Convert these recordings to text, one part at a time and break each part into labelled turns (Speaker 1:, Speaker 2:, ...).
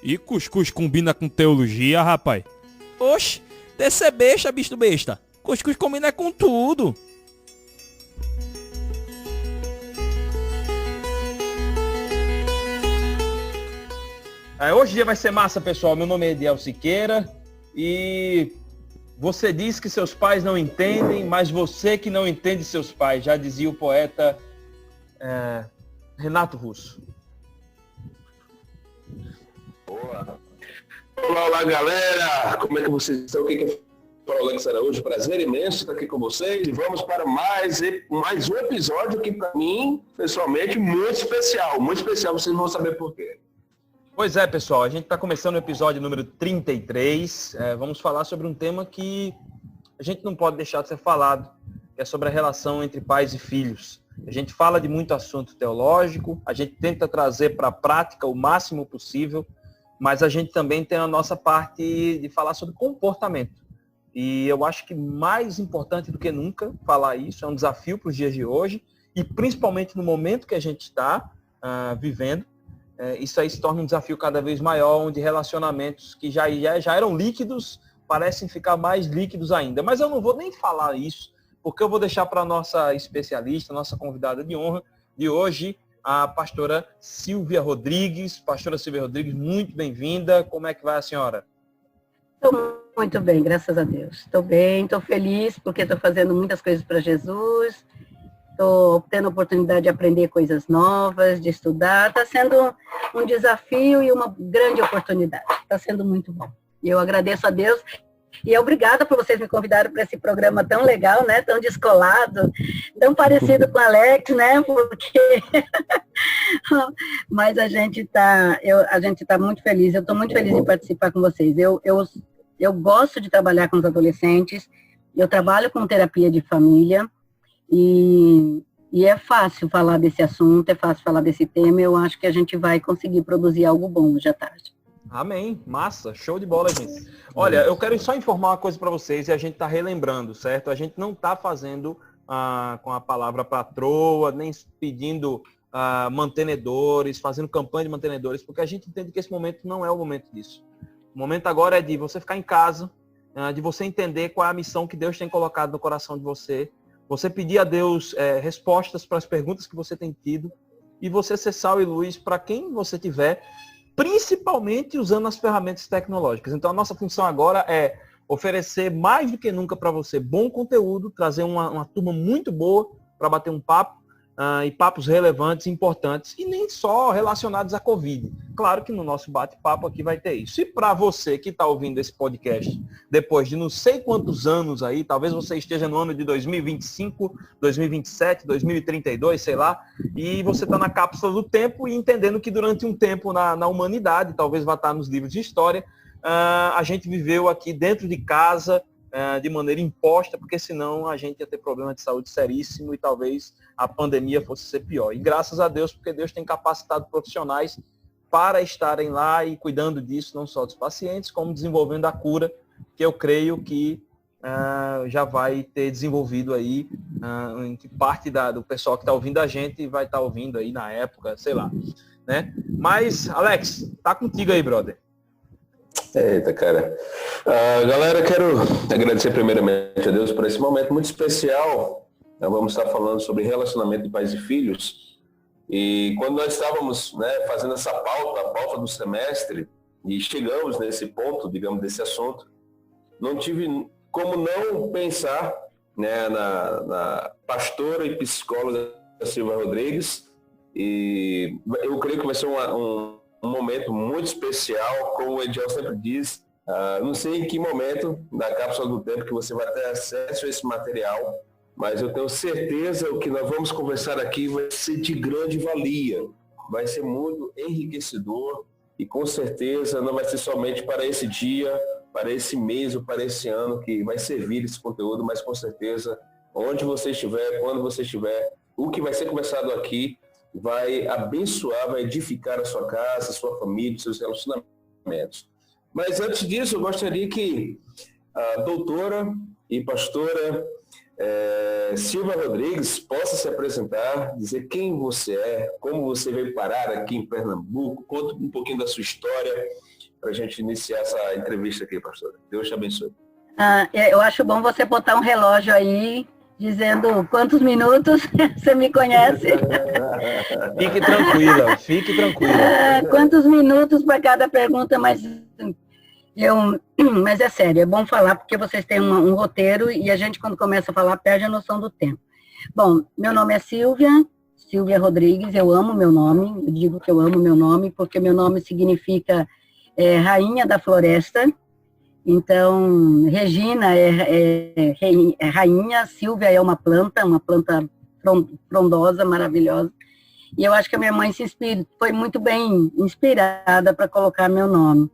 Speaker 1: E cuscuz combina com teologia, rapaz? Oxe, desse é besta, bicho besta. Cuscuz combina com tudo. Hoje o dia vai ser massa, pessoal. Meu nome é Ediel Siqueira e você diz que seus pais não entendem, mas você que não entende seus pais, já dizia o poeta Renato Russo.
Speaker 2: Boa. Olá, galera! Como é que vocês estão? Aqui que é o Alex Araújo. Prazer imenso estar aqui com vocês e vamos para mais um episódio que, para mim, pessoalmente, muito especial. Muito especial, vocês vão saber por quê.
Speaker 1: Pois é, pessoal, a gente está começando o episódio número 33. Vamos falar sobre um tema que a gente não pode deixar de ser falado, que é sobre a relação entre pais e filhos. A gente fala de muito assunto teológico, a gente tenta trazer para a prática o máximo possível, mas a gente também tem a nossa parte de falar sobre comportamento. E eu acho que mais importante do que nunca falar isso, é um desafio para os dias de hoje, e principalmente no momento que a gente está vivendo, isso aí se torna um desafio cada vez maior, onde relacionamentos que já eram líquidos, parecem ficar mais líquidos ainda. Mas eu não vou nem falar isso, porque eu vou deixar para a nossa especialista, nossa convidada de honra de hoje, a pastora Silvia Rodrigues. Pastora Silvia Rodrigues, muito bem-vinda. Como é que vai a senhora?
Speaker 3: Estou muito bem, graças a Deus. Estou bem, estou feliz, porque estou fazendo muitas coisas para Jesus. Estou tendo a oportunidade de aprender coisas novas, de estudar. Está sendo um desafio e uma grande oportunidade. Está sendo muito bom. E eu agradeço a Deus. E obrigada por vocês me convidarem para esse programa tão legal, né? Tão descolado, tão parecido com o Alex, né? Porque... Mas a gente está muito feliz. Eu estou muito feliz em participar com vocês. Eu gosto de trabalhar com os adolescentes. Eu trabalho com terapia de família. E é fácil falar desse assunto, é fácil falar desse tema. Eu acho que a gente vai conseguir produzir algo bom hoje à tarde.
Speaker 1: Amém. Massa. Show de bola, gente. Olha, eu quero só informar uma coisa para vocês e a gente está relembrando, certo? A gente não está fazendo com a palavra patroa, nem pedindo mantenedores, fazendo campanha de mantenedores, porque a gente entende que esse momento não é o momento disso. O momento agora é de você ficar em casa, de você entender qual é a missão que Deus tem colocado no coração de você, você pedir a Deus respostas para as perguntas que você tem tido e você ser sal e luz para quem você tiver, principalmente usando as ferramentas tecnológicas. Então, a nossa função agora é oferecer mais do que nunca para você bom conteúdo, trazer uma turma muito boa para bater um papo, e papos relevantes, importantes, e nem só relacionados à Covid. Claro que no nosso bate-papo aqui vai ter isso. E para você que está ouvindo esse podcast, depois de não sei quantos anos aí, talvez você esteja no ano de 2025, 2027, 2032, sei lá, e você está na cápsula do tempo e entendendo que durante um tempo na humanidade, talvez vá estar nos livros de história, a gente viveu aqui dentro de casa, de maneira imposta, porque senão a gente ia ter problema de saúde seríssimo e talvez a pandemia fosse ser pior. E graças a Deus, porque Deus tem capacitado profissionais para estarem lá e cuidando disso, não só dos pacientes, como desenvolvendo a cura, que eu creio que já vai ter desenvolvido aí, em que parte do pessoal que está ouvindo a gente vai estar ouvindo aí na época, sei lá. Né? Mas, Alex, tá contigo aí, brother.
Speaker 2: Eita, cara. Galera, quero agradecer primeiramente a Deus por esse momento muito especial. Nós vamos estar falando sobre relacionamento de pais e filhos. E quando nós estávamos, fazendo essa pauta, a pauta do semestre, e chegamos nesse ponto, digamos, desse assunto, não tive como não pensar, na pastora e psicóloga Silvia Rodrigues. E eu creio que vai ser um momento muito especial, como o Ediel sempre diz. Não sei em que momento da cápsula do tempo que você vai ter acesso a esse material, mas eu tenho certeza que o que nós vamos conversar aqui vai ser de grande valia, vai ser muito enriquecedor e com certeza não vai ser somente para esse dia, para esse mês ou para esse ano que vai servir esse conteúdo, mas com certeza, onde você estiver, quando você estiver, o que vai ser conversado aqui vai abençoar, vai edificar a sua casa, a sua família, os seus relacionamentos. Mas antes disso, eu gostaria que a doutora e pastora Silvia Rodrigues, possa se apresentar, dizer quem você é, como você veio parar aqui em Pernambuco, conta um pouquinho da sua história para a gente iniciar essa entrevista aqui, pastora. Deus te abençoe.
Speaker 3: Eu acho bom você botar um relógio aí, dizendo quantos minutos você me conhece.
Speaker 1: Fique tranquila, fique tranquila.
Speaker 3: Quantos minutos para cada pergunta, mas é sério, é bom falar porque vocês têm um roteiro e a gente, quando começa a falar, perde a noção do tempo. Bom, meu nome é Silvia Rodrigues, eu amo meu nome, eu digo que eu amo meu nome porque meu nome significa Rainha da Floresta. Então, Regina é rainha, Silvia é uma planta frondosa, maravilhosa. E eu acho que a minha mãe foi muito bem inspirada para colocar meu nome.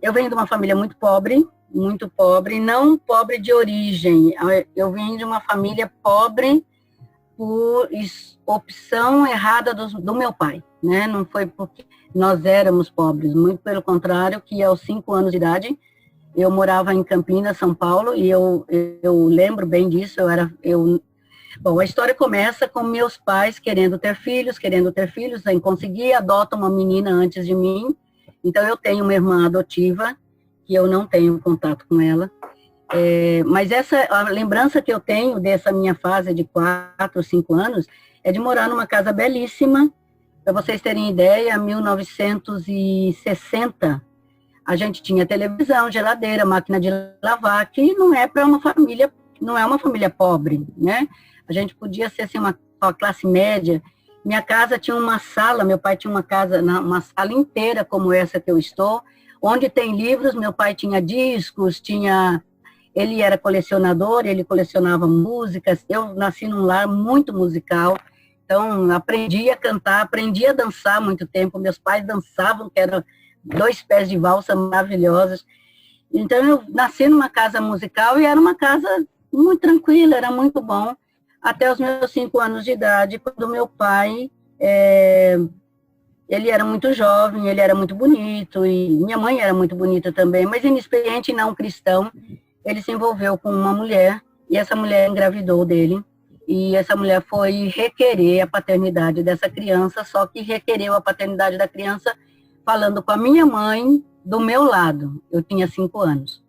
Speaker 3: Eu venho de uma família muito pobre, não pobre de origem. Eu venho de uma família pobre por opção errada do meu pai, né? Não foi porque nós éramos pobres, muito pelo contrário, que aos 5 anos de idade, eu morava em Campinas, São Paulo, e eu lembro bem disso. Bom, a história começa com meus pais querendo ter filhos, sem conseguir, adotam uma menina antes de mim. Então, eu tenho uma irmã adotiva, que eu não tenho contato com ela. Mas a lembrança que eu tenho dessa minha fase de 4, 5 anos é de morar numa casa belíssima. Para vocês terem ideia, 1960, a gente tinha televisão, geladeira, máquina de lavar, que não é uma família pobre, né? A gente podia ser assim, uma classe média. Minha casa tinha uma sala, meu pai tinha uma sala inteira como essa que eu estou, onde tem livros. Meu pai tinha discos, ele era colecionador, ele colecionava músicas. Eu nasci num lar muito musical, então aprendi a cantar, aprendi a dançar há muito tempo. Meus pais dançavam, que eram 2 pés de valsa maravilhosos. Então eu nasci numa casa musical e era uma casa muito tranquila, era muito bom. Até os meus 5 anos de idade, quando meu pai, ele era muito jovem, ele era muito bonito, e minha mãe era muito bonita também, mas inexperiente e não cristão, ele se envolveu com uma mulher, e essa mulher engravidou dele, e essa mulher foi requerer a paternidade dessa criança, só que requereu a paternidade da criança falando com a minha mãe do meu lado. Eu tinha 5 anos.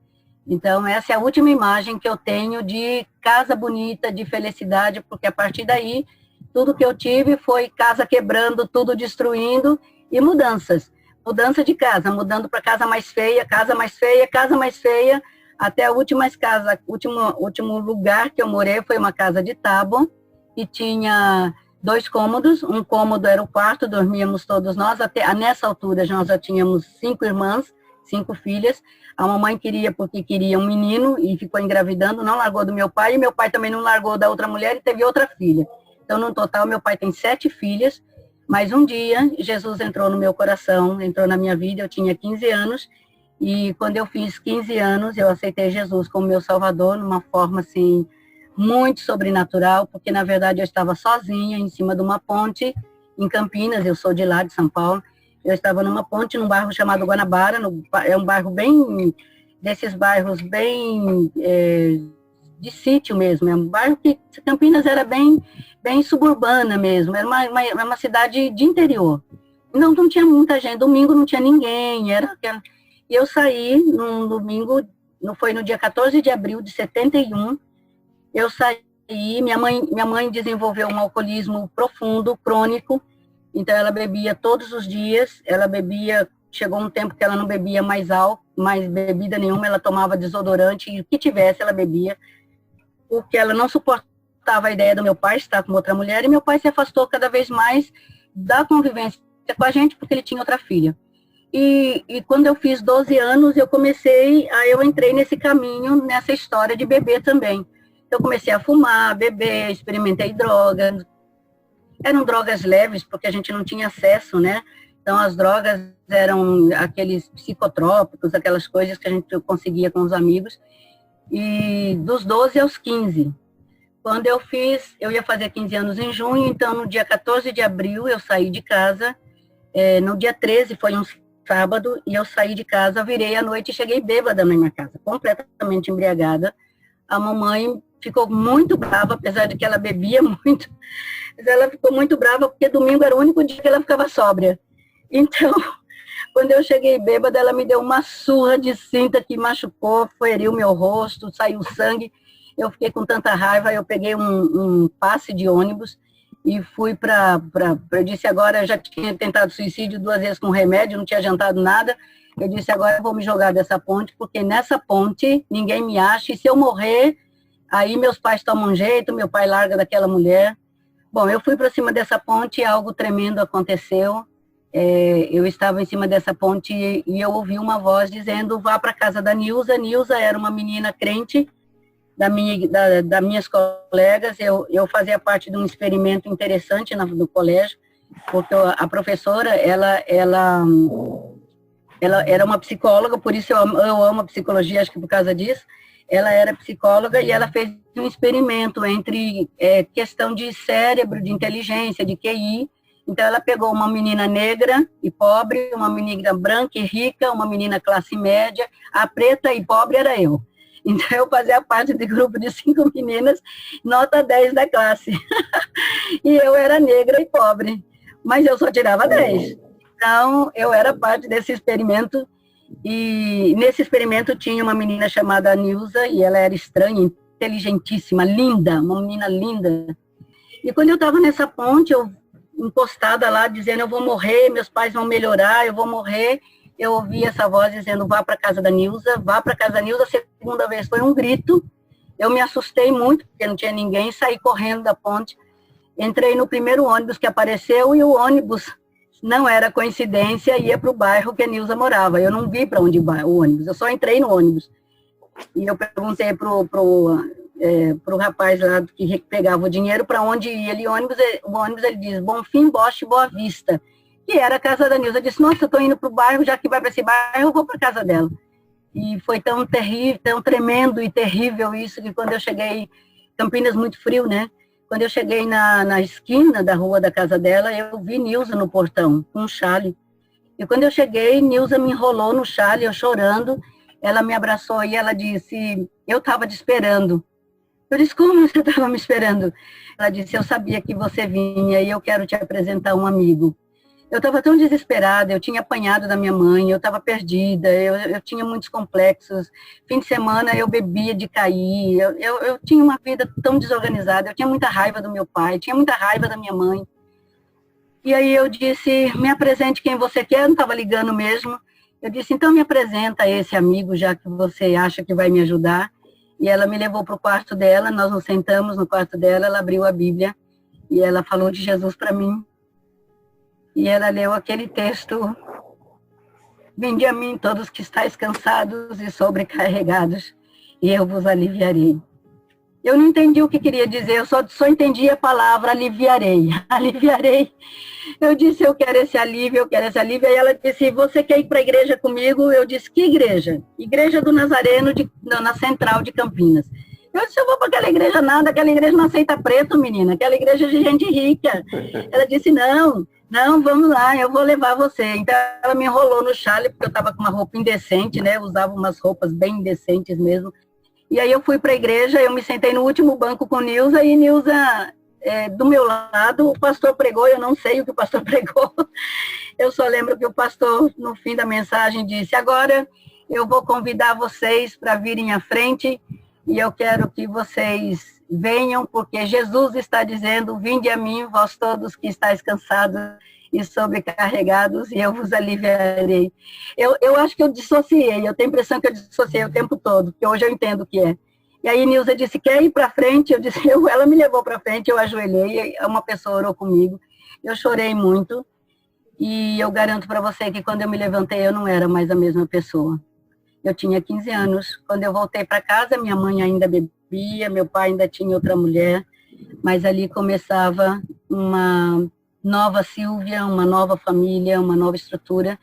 Speaker 3: Então, essa é a última imagem que eu tenho de casa bonita, de felicidade, porque a partir daí, tudo que eu tive foi casa quebrando, tudo destruindo e mudanças. Mudança de casa, mudando para casa mais feia, casa mais feia, casa mais feia, até a último lugar que eu morei foi uma casa de tábua, e tinha 2 cômodos. Um cômodo era o quarto, dormíamos todos nós. Nessa altura, nós já tínhamos 5 irmãs, 5 filhas. A mamãe queria porque queria um menino e ficou engravidando, não largou do meu pai, e meu pai também não largou da outra mulher e teve outra filha. Então, no total, meu pai tem 7 filhas, mas um dia Jesus entrou no meu coração, entrou na minha vida. Eu tinha 15 anos, e quando eu fiz 15 anos, eu aceitei Jesus como meu Salvador, numa forma, assim, muito sobrenatural, porque, na verdade, eu estava sozinha em cima de uma ponte em Campinas. Eu sou de lá, de São Paulo. Eu estava numa ponte, num bairro chamado Guanabara, é um bairro desses bairros bem de sítio mesmo, é um bairro que Campinas era bem suburbana mesmo, era uma cidade de interior. Não tinha muita gente, domingo não tinha ninguém, e eu saí num domingo, foi no dia 14 de abril de 71, eu saí, minha mãe desenvolveu um alcoolismo profundo, crônico. Então, ela bebia todos os dias, chegou um tempo que ela não bebia mais álcool, mais bebida nenhuma, ela tomava desodorante, e o que tivesse ela bebia, porque ela não suportava a ideia do meu pai estar com outra mulher, e meu pai se afastou cada vez mais da convivência com a gente, porque ele tinha outra filha. E quando eu fiz 12 anos, eu entrei nesse caminho, nessa história de beber também. Eu comecei a fumar, beber, experimentei drogas. Eram drogas leves, porque a gente não tinha acesso, né? Então, as drogas eram aqueles psicotrópicos, aquelas coisas que a gente conseguia com os amigos. E dos 12 aos 15. Quando eu ia fazer 15 anos em junho, então, no dia 14 de abril, eu saí de casa. No dia 13, foi um sábado, e eu saí de casa, virei à noite e cheguei bêbada na minha casa, completamente embriagada. A mamãe ficou muito brava, apesar de que ela bebia muito. Mas ela ficou muito brava porque domingo era o único dia que ela ficava sóbria. Então, quando eu cheguei bêbada, ela me deu uma surra de cinta que machucou, feriu meu rosto, saiu sangue. Eu fiquei com tanta raiva, eu peguei um passe de ônibus e fui eu disse agora, eu já tinha tentado suicídio 2 vezes com remédio, não tinha adiantado nada. Eu disse agora eu vou me jogar dessa ponte, porque nessa ponte ninguém me acha, e se eu morrer, aí meus pais tomam um jeito, meu pai larga daquela mulher. Bom, eu fui para cima dessa ponte e algo tremendo aconteceu. Eu estava em cima dessa ponte e eu ouvi uma voz dizendo, vá para a casa da Nilza. Nilza era uma menina crente, das minhas colegas. Eu fazia parte de um experimento interessante no colégio, porque a professora, ela era uma psicóloga, por isso eu amo a psicologia, acho que por causa disso. Ela era psicóloga e ela fez um experimento entre questão de cérebro, de inteligência, de QI. Então, ela pegou uma menina negra e pobre, uma menina branca e rica, uma menina classe média, a preta e pobre era eu. Então, eu fazia parte do grupo de 5 meninas, nota 10 da classe. E eu era negra e pobre, mas eu só tirava 10. Então, eu era parte desse experimento, e nesse experimento tinha uma menina chamada Nilza, e ela era estranha, inteligentíssima, linda, uma menina linda. E quando eu estava nessa ponte, eu encostada lá, dizendo, eu vou morrer, meus pais vão melhorar, eu vou morrer, eu ouvi essa voz dizendo, vá para a casa da Nilza, vá para a casa da Nilza. A segunda vez foi um grito, eu me assustei muito, porque não tinha ninguém, saí correndo da ponte, entrei no primeiro ônibus que apareceu, e o ônibus, não era coincidência, ia para o bairro que a Nilza morava. Eu não vi para onde ia o ônibus, eu só entrei no ônibus. E eu perguntei pro rapaz lá que pegava o dinheiro para onde ia. O ônibus ele diz, Bonfim, Bosch, Boa Vista, que era a casa da Nilza. Eu disse, nossa, eu estou indo para o bairro, já que vai para esse bairro, eu vou para a casa dela. E foi tão terrível, tão tremendo e terrível isso, que quando eu cheguei, Campinas muito frio, né? Quando eu cheguei na esquina da rua da casa dela, eu vi Nilza no portão, com um chale. E quando eu cheguei, Nilza me enrolou no chale, eu chorando, ela me abraçou e ela disse, eu estava te esperando. Eu disse, como você estava me esperando? Ela disse, eu sabia que você vinha e eu quero te apresentar um amigo. Eu estava tão desesperada, eu tinha apanhado da minha mãe, eu estava perdida, eu tinha muitos complexos. Fim de semana eu bebia de cair, eu tinha uma vida tão desorganizada, eu tinha muita raiva do meu pai, tinha muita raiva da minha mãe. E aí eu disse, me apresente quem você quer, eu não estava ligando mesmo. Eu disse, então me apresenta a esse amigo, já que você acha que vai me ajudar. E ela me levou para o quarto dela, nós nos sentamos no quarto dela, ela abriu a Bíblia e ela falou de Jesus para mim. E ela leu aquele texto, vinde a mim todos que estáis cansados e sobrecarregados, e eu vos aliviarei. Eu não entendi o que queria dizer, eu só entendi a palavra aliviarei, aliviarei. Eu disse, eu quero esse alívio, eu quero esse alívio. Aí ela disse, você quer ir para a igreja comigo? Eu disse, que igreja? Igreja do Nazareno, na Central de Campinas. Eu disse, eu vou para aquela igreja nada, aquela igreja não aceita preto, menina, aquela igreja de gente rica. Ela disse, não, vamos lá, eu vou levar você. Então, ela me enrolou no chale, porque eu estava com uma roupa indecente, né? Eu usava umas roupas bem indecentes mesmo. E aí eu fui para a igreja, eu me sentei no último banco com Nilza, e Nilza, do meu lado, o pastor pregou, eu não sei o que o pastor pregou. Eu só lembro que o pastor, no fim da mensagem, disse, agora eu vou convidar vocês para virem à frente, e eu quero que vocês venham, porque Jesus está dizendo, vinde a mim, vós todos que estáis cansados e sobrecarregados, e eu vos aliviarei. Eu acho que eu dissociei, eu tenho a impressão que eu dissociei o tempo todo, porque hoje eu entendo o que é. E aí Nilza disse, quer ir para frente? Eu disse, ela me levou para frente, eu ajoelhei, uma pessoa orou comigo, eu chorei muito, e eu garanto para você que quando eu me levantei, eu não era mais a mesma pessoa. Eu tinha 15 anos, quando eu voltei para casa, minha mãe ainda bebia, meu pai ainda tinha outra mulher, mas ali começava uma nova Silvia, uma nova família, uma nova estrutura.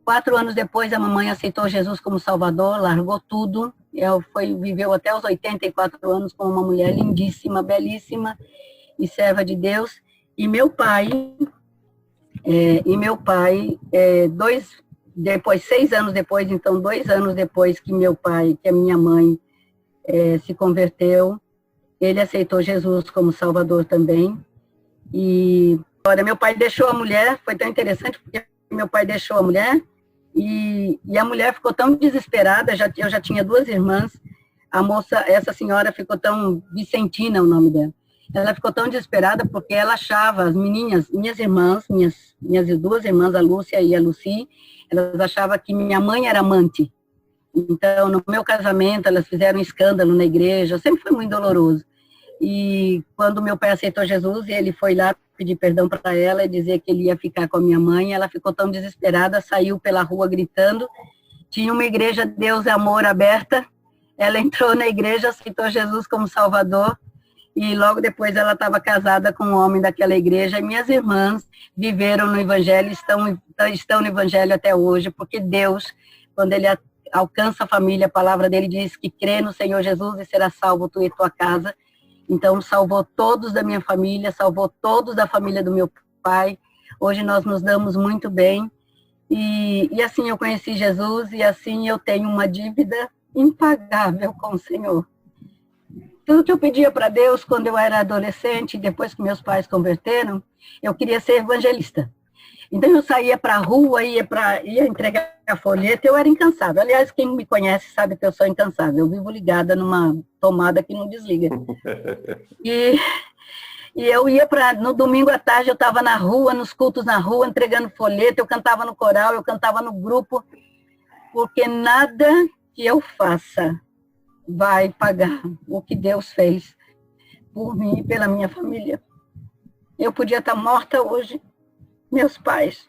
Speaker 3: 4 anos depois, a mamãe aceitou Jesus como Salvador, largou tudo, viveu até os 84 anos com uma mulher lindíssima, belíssima e serva de Deus. E meu pai, 6 anos depois, então 2 anos depois que meu pai, que a minha mãe se converteu, ele aceitou Jesus como Salvador também. E olha, meu pai deixou a mulher, foi tão interessante, porque meu pai deixou a mulher, e a mulher ficou tão desesperada, eu já tinha 2 irmãs, a moça, essa senhora ficou tão, Vicentina é o nome dela, ela ficou tão desesperada porque ela achava, as meninas, minhas irmãs, minhas 2 irmãs, a Lúcia e a Lucy, elas achavam que minha mãe era amante. Então, no meu casamento, elas fizeram um escândalo na igreja, sempre foi muito doloroso. E quando meu pai aceitou Jesus, ele foi lá pedir perdão para ela e dizer que ele ia ficar com a minha mãe, ela ficou tão desesperada, saiu pela rua gritando. Tinha uma igreja Deus e Amor aberta, ela entrou na igreja, aceitou Jesus como Salvador, e logo depois ela estava casada com um homem daquela igreja, e minhas irmãs viveram no Evangelho, estão no Evangelho até hoje, porque Deus, quando ele alcança a família, a palavra dele diz que crê no Senhor Jesus e será salvo tu e tua casa. Então, salvou todos da minha família, salvou todos da família do meu pai. Hoje nós nos damos muito bem. E assim eu conheci Jesus, e assim eu tenho uma dívida impagável com o Senhor. Tudo que eu pedia para Deus quando eu era adolescente, depois que meus pais converteram, eu queria ser evangelista. Então eu saía para a rua, ia entregar folheto, eu era incansável. Aliás, quem me conhece sabe que eu sou incansável. Eu vivo ligada numa tomada que não desliga. E eu ia no domingo à tarde, eu estava na rua, nos cultos na rua, entregando folheto, eu cantava no coral, eu cantava no grupo, porque nada que eu faça vai pagar o que Deus fez por mim e pela minha família. Eu podia estar morta hoje, meus pais.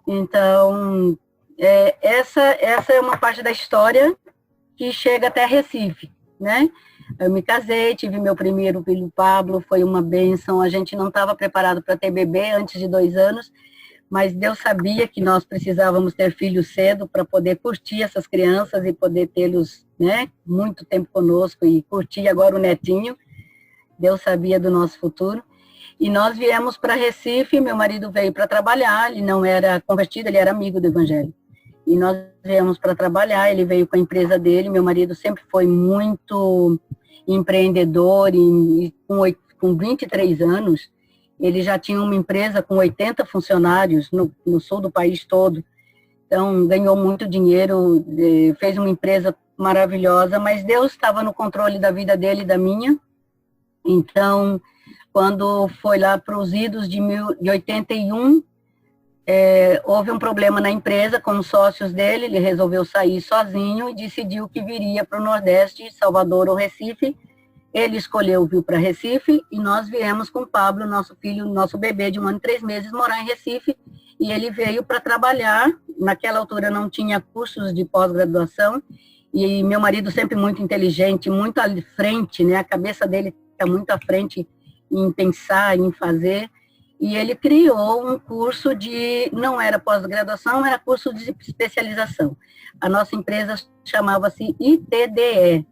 Speaker 3: Então, essa é uma parte da história que chega até Recife, né? Eu me casei, tive meu primeiro filho, Pablo, foi uma bênção. A gente não estava preparado para ter bebê antes de 2 anos, mas Deus sabia que nós precisávamos ter filhos cedo para poder curtir essas crianças e poder tê-los, né, muito tempo conosco e curtir agora o netinho. Deus sabia do nosso futuro. E nós viemos para Recife, meu marido veio para trabalhar, ele não era convertido, ele era amigo do Evangelho. E nós viemos para trabalhar, ele veio com a empresa dele, meu marido sempre foi muito empreendedor, e com 23 anos, ele já tinha uma empresa com 80 funcionários no sul do país todo. Então, ganhou muito dinheiro, fez uma empresa maravilhosa, mas Deus estava no controle da vida dele e da minha. Então, quando foi lá para os idos de 81, houve um problema na empresa com os sócios dele, ele resolveu sair sozinho e decidiu que viria para o Nordeste, Salvador ou Recife. Ele escolheu vir para Recife e nós viemos com o Pablo, nosso filho, nosso bebê de 1 ano e 3 meses, morar em Recife. E ele veio para trabalhar. Naquela altura não tinha cursos de pós-graduação, e meu marido sempre muito inteligente, muito à frente, né? A cabeça dele está muito à frente em pensar, em fazer, e ele criou um curso não era pós-graduação, era curso de especialização. A nossa empresa chamava-se ITDE.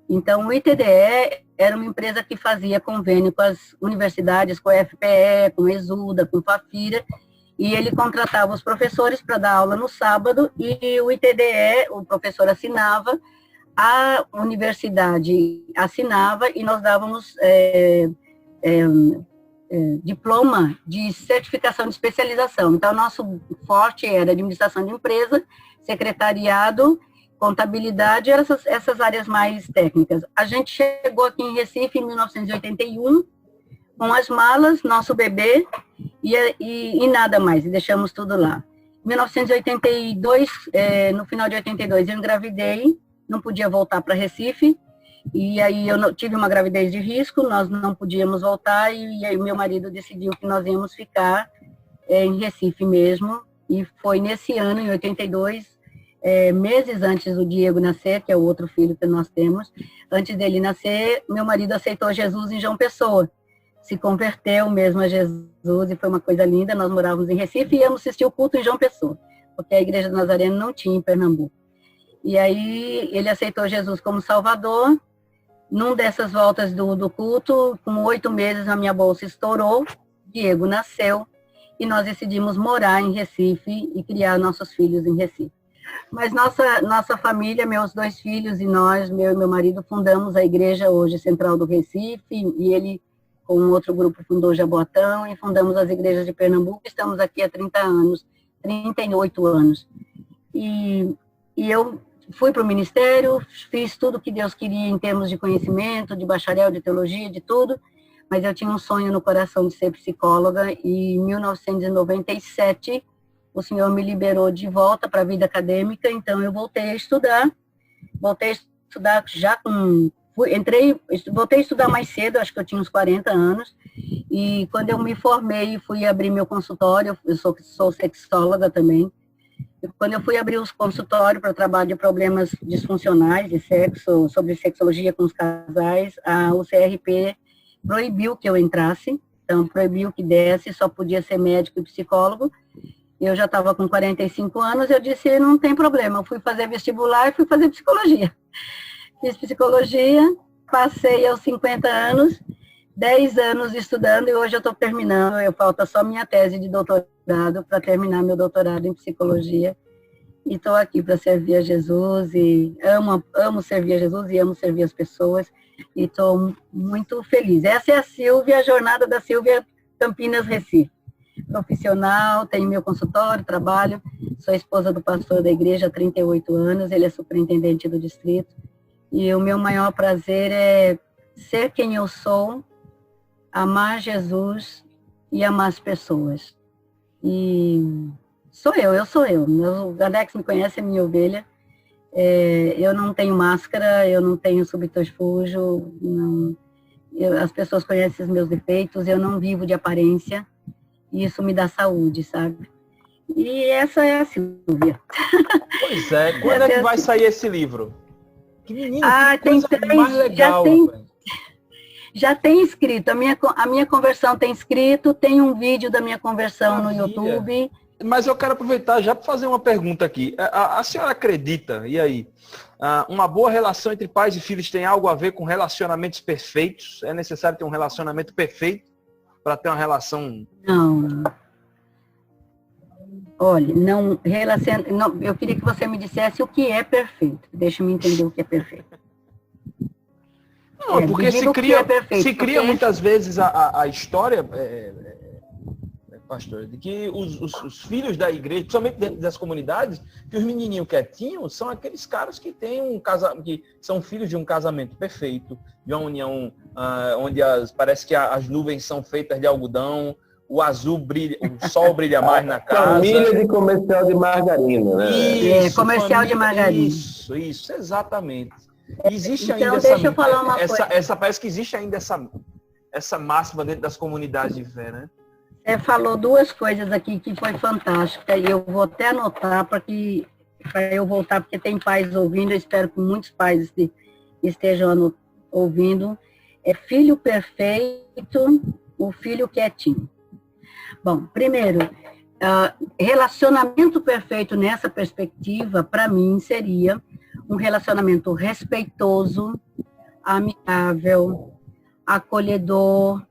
Speaker 3: Então, o ITDE era uma empresa que fazia convênio com as universidades, com a FPE, com a Exuda, com a Fafira, e ele contratava os professores para dar aula no sábado, e o ITDE, o professor assinava, a universidade assinava, e nós dávamos diploma de certificação de especialização. Então, nosso forte era administração de empresa, secretariado, contabilidade, essas áreas mais técnicas. A gente chegou aqui em Recife em 1981, com as malas, nosso bebê, e nada mais, e deixamos tudo lá. Em 1982, no final de 82, eu engravidei, não podia voltar para Recife, e aí eu tive uma gravidez de risco, nós não podíamos voltar, e aí meu marido decidiu que nós íamos ficar em Recife mesmo, e foi nesse ano, em 82, meses antes do Diego nascer, que é o outro filho que nós temos, antes dele nascer, meu marido aceitou Jesus em João Pessoa, se converteu mesmo a Jesus, e foi uma coisa linda. Nós morávamos em Recife e íamos assistir o culto em João Pessoa, porque a Igreja do Nazareno não tinha em Pernambuco. E aí ele aceitou Jesus como Salvador. Num dessas voltas do culto, com 8 meses a minha bolsa estourou, Diego nasceu, e nós decidimos morar em Recife e criar nossos filhos em Recife. Mas nossa família, meus 2 filhos e nós, meu e meu marido, fundamos a igreja hoje central do Recife, e ele, com um outro grupo, fundou Jaboatão, e fundamos as igrejas de Pernambuco. Estamos aqui há 30 anos, 38 anos. E eu fui para o ministério, fiz tudo que Deus queria em termos de conhecimento, de bacharel, de teologia, de tudo, mas eu tinha um sonho no coração de ser psicóloga, e em 1997 o Senhor me liberou de volta para a vida acadêmica, então eu voltei a estudar já com... Voltei a estudar mais cedo, acho que eu tinha uns 40 anos, e quando eu me formei e fui abrir meu consultório, eu sou sexóloga também, e quando eu fui abrir os consultórios para trabalho de problemas disfuncionais de sexo, sobre sexologia com os casais, o CRP proibiu que eu entrasse, então proibiu que desse, só podia ser médico e psicólogo. Eu já estava com 45 anos, eu disse, não tem problema, eu fui fazer vestibular e fui fazer psicologia. Fiz psicologia, passei aos 50 anos, 10 anos estudando, e hoje eu estou terminando, falta só minha tese de doutorado para terminar meu doutorado em psicologia. E estou aqui para servir a Jesus, e amo servir a Jesus e amo servir as pessoas, e estou muito feliz. Essa é a Silvia, a jornada da Silvia Campinas Recife. Profissional, tenho meu consultório, trabalho, sou esposa do pastor da igreja há 38 anos, ele é superintendente do distrito, e o meu maior prazer é ser quem eu sou, amar Jesus e amar as pessoas. E eu sou eu. O Alex me conhece, é minha ovelha. Eu não tenho máscara, eu não tenho subterfúgio, as pessoas conhecem os meus defeitos, eu não vivo de aparência, e isso me dá saúde, sabe? E essa é a Silvia.
Speaker 1: Pois é, quando é que vai sair esse livro? Que menino, que
Speaker 3: tem
Speaker 1: coisa mais legal.
Speaker 3: Já tem escrito, a minha conversão tem escrito, tem um vídeo da minha conversão no YouTube.
Speaker 1: Mas eu quero aproveitar já para fazer uma pergunta aqui. A senhora acredita, e aí, uma boa relação entre pais e filhos tem algo a ver com relacionamentos perfeitos? É necessário ter um relacionamento perfeito para ter uma relação...
Speaker 3: Não. Olha, não, eu queria que você me dissesse o que é perfeito. Deixa-me entender o que é perfeito.
Speaker 1: Não, porque se cria muitas vezes a história, pastor, de que os filhos da igreja, principalmente dentro das comunidades, que os menininhos quietinhos são aqueles caras que têm que são filhos de um casamento perfeito, de uma união onde parece que as nuvens são feitas de algodão, o azul brilha, o sol brilha mais na casa.
Speaker 2: Família de comercial de margarina, né?
Speaker 3: Isso, comercial de margarina.
Speaker 1: Isso, exatamente. Existe
Speaker 3: então,
Speaker 1: ainda
Speaker 3: deixa eu falar uma coisa.
Speaker 1: Parece que existe ainda essa máxima dentro das comunidades de fé, né?
Speaker 3: Você falou 2 coisas aqui que foi fantástica, e eu vou até anotar para eu voltar, porque tem pais ouvindo, eu espero que muitos pais estejam ouvindo. É filho perfeito, o filho quietinho. Bom, primeiro, relacionamento perfeito nessa perspectiva, para mim, seria um relacionamento respeitoso, amigável, acolhedor,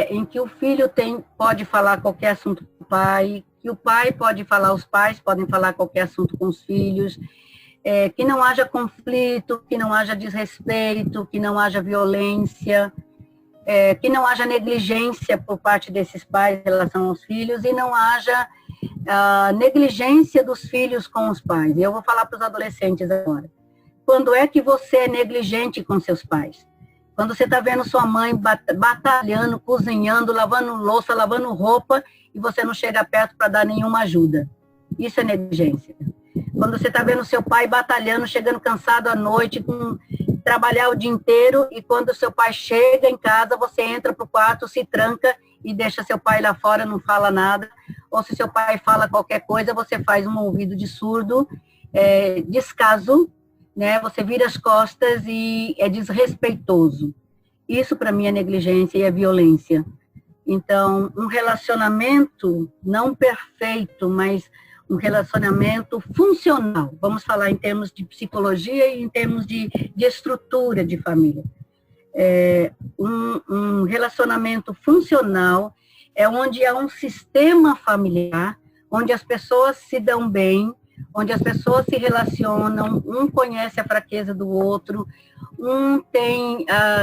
Speaker 3: em que o filho pode falar qualquer assunto com o pai, que o pai pode falar, os pais podem falar qualquer assunto com os filhos, que não haja conflito, que não haja desrespeito, que não haja violência, que não haja negligência por parte desses pais em relação aos filhos, e não haja negligência dos filhos com os pais. E eu vou falar para os adolescentes agora. Quando é que você é negligente com seus pais? Quando você está vendo sua mãe batalhando, cozinhando, lavando louça, lavando roupa, e você não chega perto para dar nenhuma ajuda. Isso é negligência. Quando você está vendo seu pai batalhando, chegando cansado à noite, trabalhar o dia inteiro, e quando seu pai chega em casa, você entra para o quarto, se tranca e deixa seu pai lá fora, não fala nada. Ou se seu pai fala qualquer coisa, você faz um ouvido de surdo, descaso, né? Você vira as costas e é desrespeitoso. Isso, para mim, é negligência e é violência. Então, um relacionamento não perfeito, mas um relacionamento funcional. Vamos falar em termos de psicologia e em termos de estrutura de família. Um relacionamento funcional é onde há um sistema familiar, onde as pessoas se dão bem, onde as pessoas se relacionam, um conhece a fraqueza do outro, um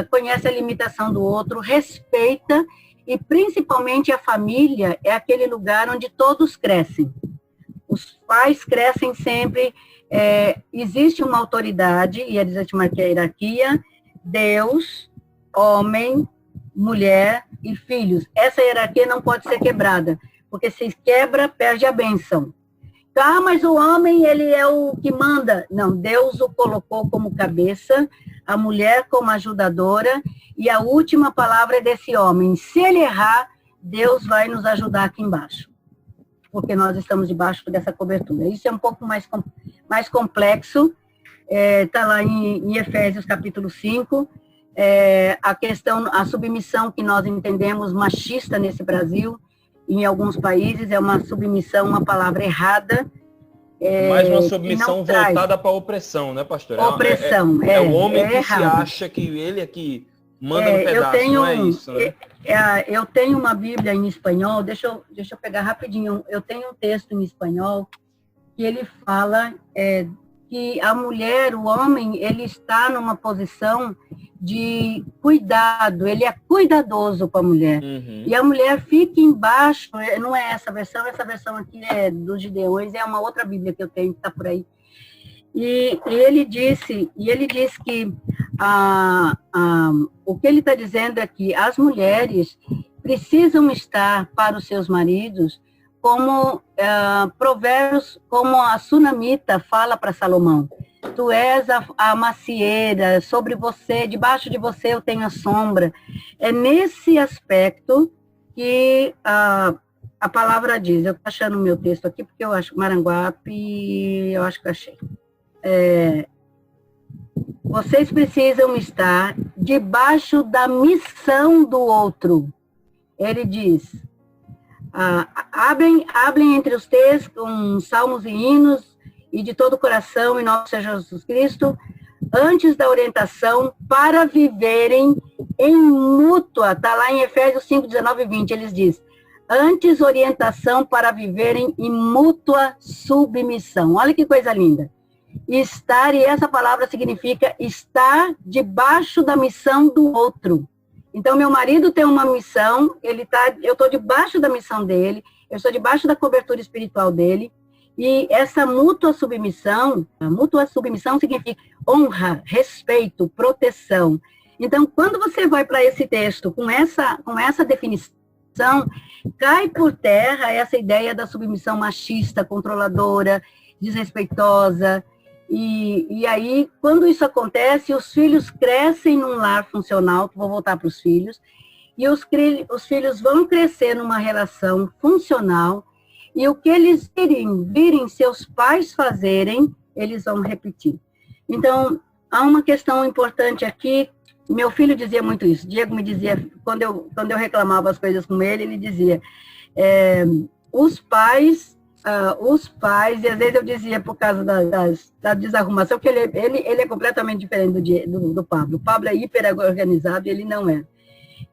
Speaker 3: conhece a limitação do outro, respeita, e principalmente a família é aquele lugar onde todos crescem. Os pais crescem sempre, existe uma autoridade, e existe uma hierarquia, Deus, homem, mulher e filhos. Essa hierarquia não pode ser quebrada, porque se quebra, perde a bênção. Ah, mas o homem, ele é o que manda. Não, Deus o colocou como cabeça, a mulher como ajudadora, e a última palavra é desse homem. Se ele errar, Deus vai nos ajudar aqui embaixo, porque nós estamos debaixo dessa cobertura. Isso é um pouco mais complexo, está lá em Efésios capítulo 5, a submissão que nós entendemos machista nesse Brasil, em alguns países, é uma submissão, uma palavra errada.
Speaker 1: Mais uma submissão voltada para a opressão, né, pastor?
Speaker 3: Opressão,
Speaker 1: é o homem que se acha que ele é que manda no pedaço, não é isso, né?
Speaker 3: Eu tenho uma Bíblia em espanhol, deixa eu pegar rapidinho, eu tenho um texto em espanhol que ele fala que a mulher, o homem, ele está numa posição de cuidado, ele é cuidadoso com a mulher. Uhum. E a mulher fica embaixo, não é essa versão aqui é dos Gideões, é uma outra Bíblia que eu tenho, que está por aí. E ele disse que o que ele está dizendo é que as mulheres precisam estar para os seus maridos como Provérbios, como a Sunamita fala para Salomão. Tu és a macieira, sobre você, debaixo de você eu tenho a sombra. É nesse aspecto que a palavra diz. Eu estou achando o meu texto aqui, porque eu acho Maranguape, eu acho que achei. Vocês precisam estar debaixo da missão do outro. Ele diz, abrem entre os textos com salmos e hinos, e de todo o coração, em nosso Senhor Jesus Cristo, antes da orientação, para viverem em mútua, está lá em Efésios 5, 19 e 20, eles dizem, antes orientação para viverem em mútua submissão. Olha que coisa linda. Estar, e essa palavra significa estar debaixo da missão do outro. Então, meu marido tem uma missão, eu estou debaixo da missão dele, eu estou debaixo da cobertura espiritual dele, e essa mútua submissão significa honra, respeito, proteção. Então, quando você vai para esse texto com essa definição, cai por terra essa ideia da submissão machista, controladora, desrespeitosa. E aí, quando isso acontece, os filhos crescem num lar funcional, vou voltar para os filhos, e os filhos vão crescer numa relação funcional, e o que eles virem seus pais fazerem, eles vão repetir. Então, há uma questão importante aqui. Meu filho dizia muito isso. Diego me dizia, quando eu reclamava as coisas com ele, ele dizia, os pais, e às vezes eu dizia por causa da desarrumação, que ele é completamente diferente do Pablo. O Pablo é hiper organizado e ele não é.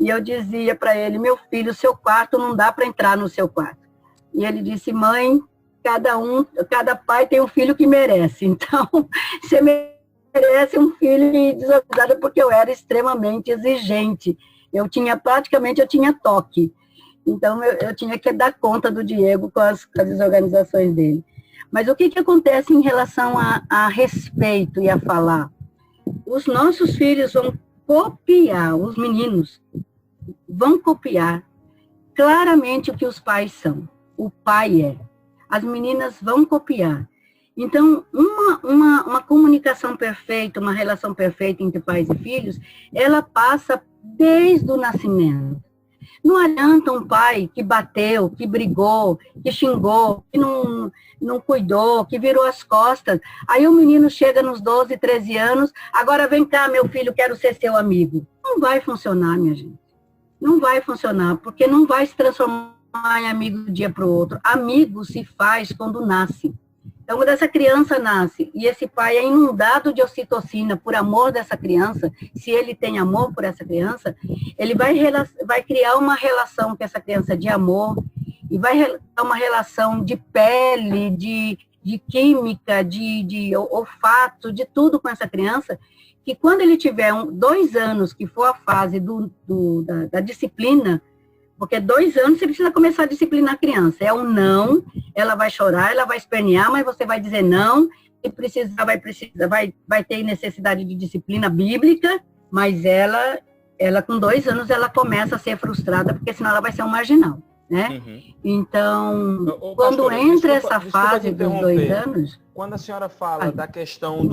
Speaker 3: E eu dizia para ele, meu filho, seu quarto não dá para entrar no seu quarto. E ele disse, mãe, cada pai tem um filho que merece. Então, você merece um filho desorganizado, porque eu era extremamente exigente. Eu tinha toque. Então, eu tinha que dar conta do Diego com as desorganizações dele. Mas o que acontece em relação a respeito e a falar? Os nossos filhos vão copiar, os meninos vão copiar claramente o que os pais são. O pai é. As meninas vão copiar. Então, uma comunicação perfeita, uma relação perfeita entre pais e filhos, ela passa desde o nascimento. Não adianta um pai que bateu, que brigou, que xingou, que não cuidou, que virou as costas. Aí o menino chega nos 12, 13 anos, agora vem cá, meu filho, quero ser seu amigo. Não vai funcionar, minha gente. Não vai funcionar, porque não vai se transformar em amigo do dia para o outro. Amigo se faz quando nasce. Então, quando essa criança nasce e esse pai é inundado de ocitocina por amor dessa criança, se ele tem amor por essa criança, ele vai criar uma relação com essa criança de amor e vai criar uma relação de pele, de de química, de olfato, de tudo com essa criança, que quando ele tiver 2 anos, que for a fase da disciplina, porque 2 anos você precisa começar a disciplinar a criança. É um não, ela vai chorar, ela vai espernear, mas você vai dizer não, e vai ter necessidade de disciplina bíblica, mas ela com 2 anos, ela começa a ser frustrada, porque senão ela vai ser um marginal, né? Uhum. Então, quando pastora, entra essa fase dos 2 anos...
Speaker 1: Quando a senhora fala da questão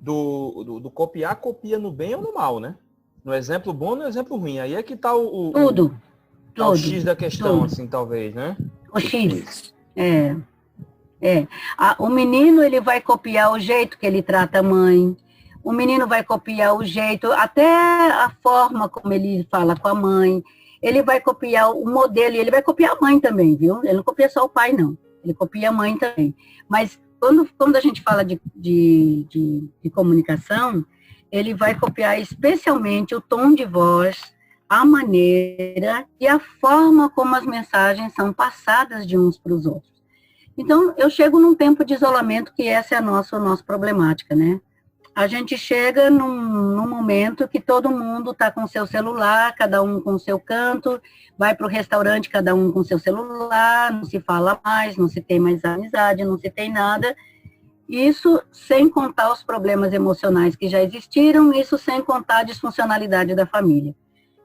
Speaker 1: do copiar, copia no bem ou no mal, né? No exemplo bom ou no exemplo ruim. Aí é que está
Speaker 3: o
Speaker 1: X da questão, assim, talvez, né?
Speaker 3: O X, o menino, ele vai copiar o jeito que ele trata a mãe, o menino vai copiar o jeito, até a forma como ele fala com a mãe, ele vai copiar o modelo, e ele vai copiar a mãe também, viu? Ele não copia só o pai, não. Ele copia a mãe também. Mas quando a gente fala de comunicação, ele vai copiar especialmente o tom de voz, a maneira e a forma como as mensagens são passadas de uns para os outros. Então, eu chego num tempo de isolamento, que essa é a nossa problemática, né? A gente chega num momento que todo mundo está com seu celular, cada um com seu canto, vai para o restaurante, cada um com seu celular, não se fala mais, não se tem mais amizade, não se tem nada. Isso sem contar os problemas emocionais que já existiram, isso sem contar a disfuncionalidade da família.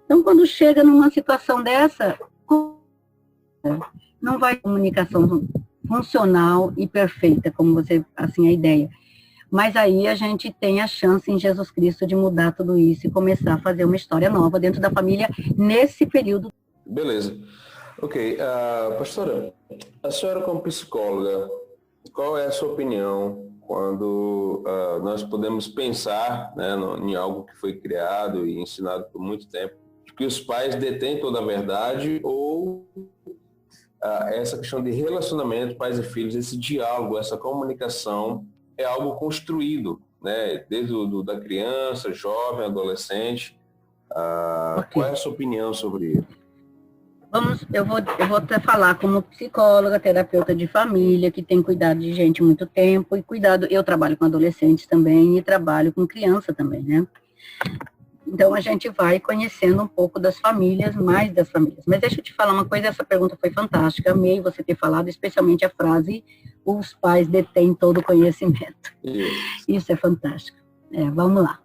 Speaker 3: Então, quando chega numa situação dessa, não vai ter comunicação funcional e perfeita, como você, assim, a ideia. Mas aí a gente tem a chance em Jesus Cristo de mudar tudo isso e começar a fazer uma história nova dentro da família nesse período.
Speaker 2: Beleza. Ok. Pastora, a senhora como psicóloga, qual é a sua opinião quando nós podemos pensar, né, em algo que foi criado e ensinado por muito tempo, que os pais detêm toda a verdade ou essa questão de relacionamento, pais e filhos, esse diálogo, essa comunicação é algo construído, né? Desde da criança, jovem, adolescente. Okay. Qual é a sua opinião sobre isso?
Speaker 3: Eu vou até falar como psicóloga, terapeuta de família, que tem cuidado de gente há muito tempo, e eu trabalho com adolescentes também, e trabalho com criança também, né? Então, a gente vai conhecendo um pouco das famílias, mais das famílias. Mas deixa eu te falar uma coisa, essa pergunta foi fantástica, amei você ter falado, especialmente a frase, os pais detêm todo o conhecimento. Isso é fantástico. Vamos lá.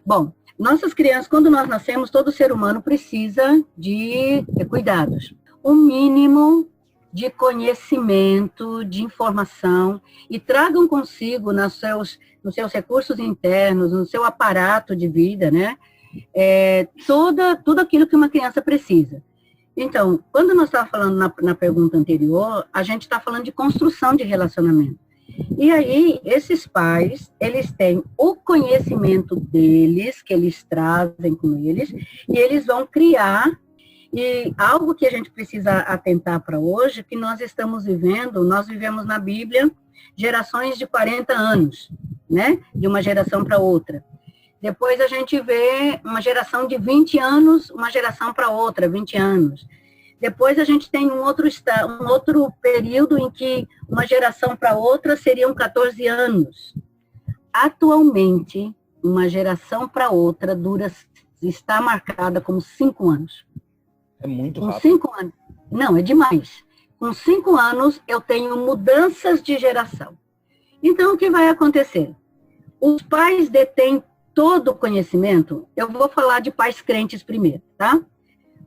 Speaker 3: Bom, nossas crianças, quando nós nascemos, todo ser humano precisa de cuidados. O mínimo de conhecimento, de informação, e tragam consigo nos seus recursos internos, no seu aparato de vida, né? Tudo aquilo que uma criança precisa. Então, quando nós estávamos falando na pergunta anterior, a gente está falando de construção de relacionamento. E aí, esses pais, eles têm o conhecimento deles, que eles trazem com eles, e eles vão criar. E algo que a gente precisa atentar para hoje, que nós estamos vivendo, nós vivemos na Bíblia gerações de 40 anos, né? De uma geração para outra. Depois a gente vê uma geração de 20 anos, uma geração para outra, 20 anos. Depois a gente tem um outro período em que uma geração para outra seriam 14 anos. Atualmente, uma geração para outra está marcada como 5 anos.
Speaker 1: É muito rápido.
Speaker 3: Com 5 anos. Não, é demais. Com 5 anos, eu tenho mudanças de geração. Então, o que vai acontecer? Os pais detêm todo o conhecimento. Eu vou falar de pais crentes primeiro, tá?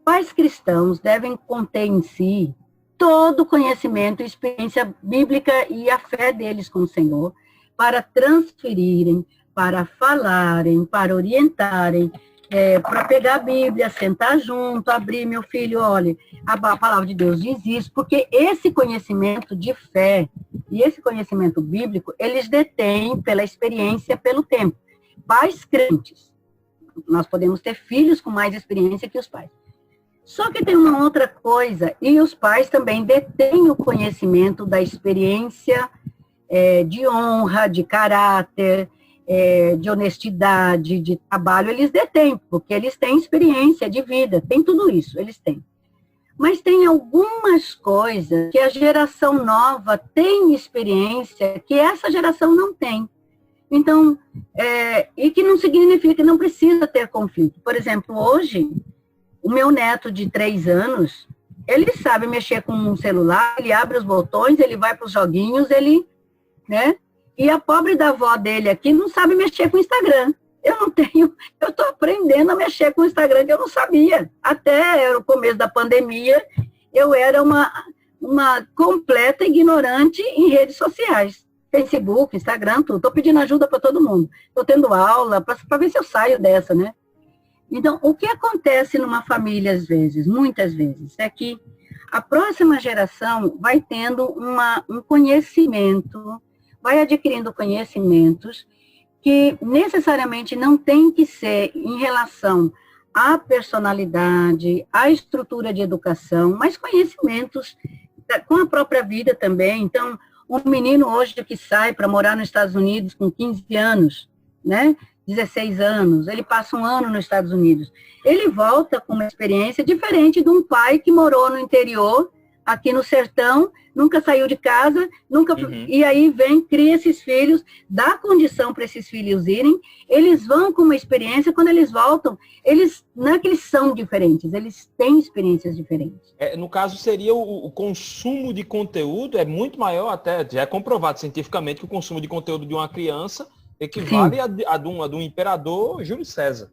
Speaker 3: Pais cristãos devem conter em si todo o conhecimento, experiência bíblica e a fé deles com o Senhor, para transferirem, para falarem, para orientarem, para pegar a Bíblia, sentar junto, abrir, meu filho, olha, a palavra de Deus diz isso, porque esse conhecimento de fé e esse conhecimento bíblico, eles detêm pela experiência, pelo tempo. Pais crentes, nós podemos ter filhos com mais experiência que os pais. Só que tem uma outra coisa, e os pais também detêm o conhecimento da experiência de honra, de caráter, de honestidade, de trabalho, eles detêm, porque eles têm experiência de vida, tem tudo isso, eles têm. Mas tem algumas coisas que a geração nova tem experiência que essa geração não tem. Então, e que não significa que não precisa ter conflito. Por exemplo, hoje, o meu neto de 3 anos, ele sabe mexer com um celular, ele abre os botões, ele vai para os joguinhos, né? E a pobre da avó dele aqui não sabe mexer com o Instagram. Eu estou aprendendo a mexer com o Instagram que eu não sabia. Até o começo da pandemia, eu era uma completa ignorante em redes sociais. Facebook, Instagram, tudo. Estou pedindo ajuda para todo mundo. Estou tendo aula para ver se eu saio dessa, né? Então, o que acontece numa família, às vezes, muitas vezes, é que a próxima geração vai tendo um conhecimento, vai adquirindo conhecimentos que necessariamente não tem que ser em relação à personalidade, à estrutura de educação, mas conhecimentos com a própria vida também. Então, um menino hoje que sai para morar nos Estados Unidos com 15 anos, né? 16 anos, ele passa um ano nos Estados Unidos. Ele volta com uma experiência diferente de um pai que morou no interior, aqui no sertão, nunca saiu de casa, e aí cria esses filhos, dá condição para esses filhos irem, eles vão com uma experiência, quando eles voltam, não é que eles são diferentes, eles têm experiências diferentes.
Speaker 1: No caso, seria o consumo de conteúdo é muito maior, até já é comprovado cientificamente que o consumo de conteúdo de uma criança equivale a de um imperador Júlio César.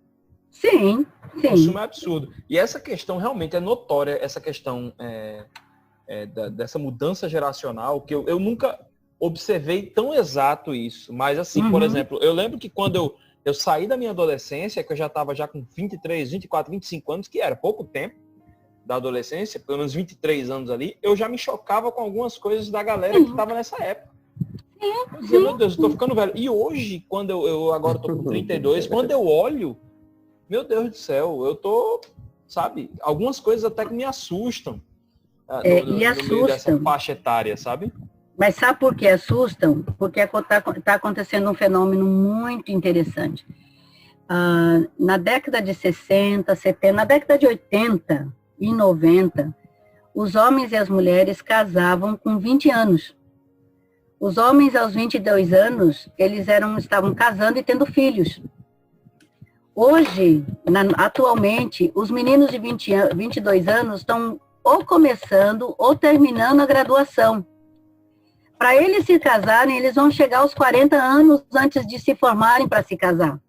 Speaker 3: Sim.
Speaker 1: O consumo é absurdo. E essa questão realmente é notória, essa questão dessa mudança geracional, que eu nunca observei tão exato isso. Mas assim, por exemplo, eu lembro que quando eu saí da minha adolescência, que eu já estava já com 23, 24, 25 anos, que era pouco tempo da adolescência, pelo menos 23 anos ali, eu já me chocava com algumas coisas da galera que estava nessa época. Eu dizia, meu Deus, eu tô ficando velho. E hoje, quando eu agora tô com 32, quando eu olho, meu Deus do céu, eu tô, sabe, algumas coisas até que me assustam. No meio dessa faixa etária, sabe?
Speaker 3: Mas sabe por que assustam? Porque está acontecendo um fenômeno muito interessante. Na década de 60, 70, na década de 80 e 90, os homens e as mulheres casavam com 20 anos. Os homens, aos 22 anos, eles estavam casando e tendo filhos. Hoje, atualmente, os meninos de 22 anos estão ou começando ou terminando a graduação. Para eles se casarem, eles vão chegar aos 40 anos antes de se formarem para se casar.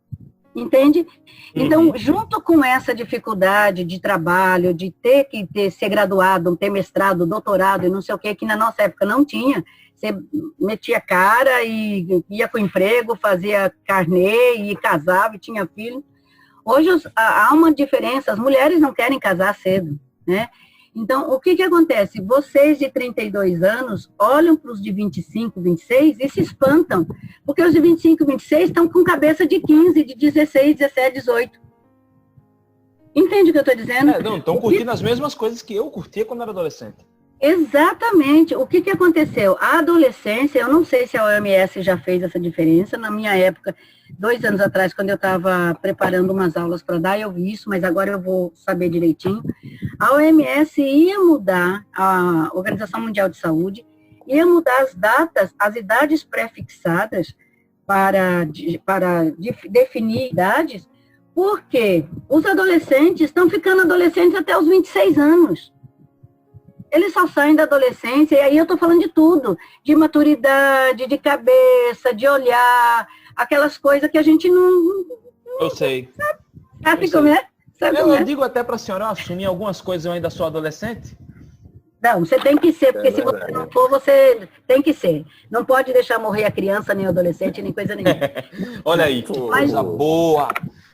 Speaker 3: Entende? Então, junto com essa dificuldade de trabalho, de ter que ser graduado, ter mestrado, doutorado e não sei o que na nossa época não tinha, você metia cara e ia com emprego, fazia carnê e casava e tinha filho. Hoje há uma diferença, as mulheres não querem casar cedo, né? Então, o que acontece? Vocês de 32 anos olham para os de 25, 26 e se espantam, porque os de 25, 26 estão com cabeça de 15, de 16, 17, 18. Entende o que eu estou dizendo?
Speaker 1: Estão curtindo as mesmas coisas que eu curtia quando era adolescente.
Speaker 3: Exatamente. O que aconteceu? A adolescência, eu não sei se a OMS já fez essa diferença. Na minha época, 2 anos atrás, quando eu estava preparando umas aulas para dar, eu vi isso, mas agora eu vou saber direitinho. A OMS ia mudar, a Organização Mundial de Saúde, ia mudar as datas, as idades pré-fixadas para definir idades, porque os adolescentes estão ficando adolescentes até os 26 anos. Eles só saem da adolescência, e aí eu estou falando de tudo, de maturidade, de cabeça, de olhar, aquelas coisas que a gente não...
Speaker 1: Eu sei.
Speaker 3: Sabe como é?
Speaker 1: Eu digo até para a senhora, eu assumi algumas coisas, eu ainda sou adolescente.
Speaker 3: Não, você tem que ser, porque se você não for, você tem que ser. Não pode deixar morrer a criança, nem o adolescente, nem coisa nenhuma.
Speaker 1: Olha aí, que coisa boa.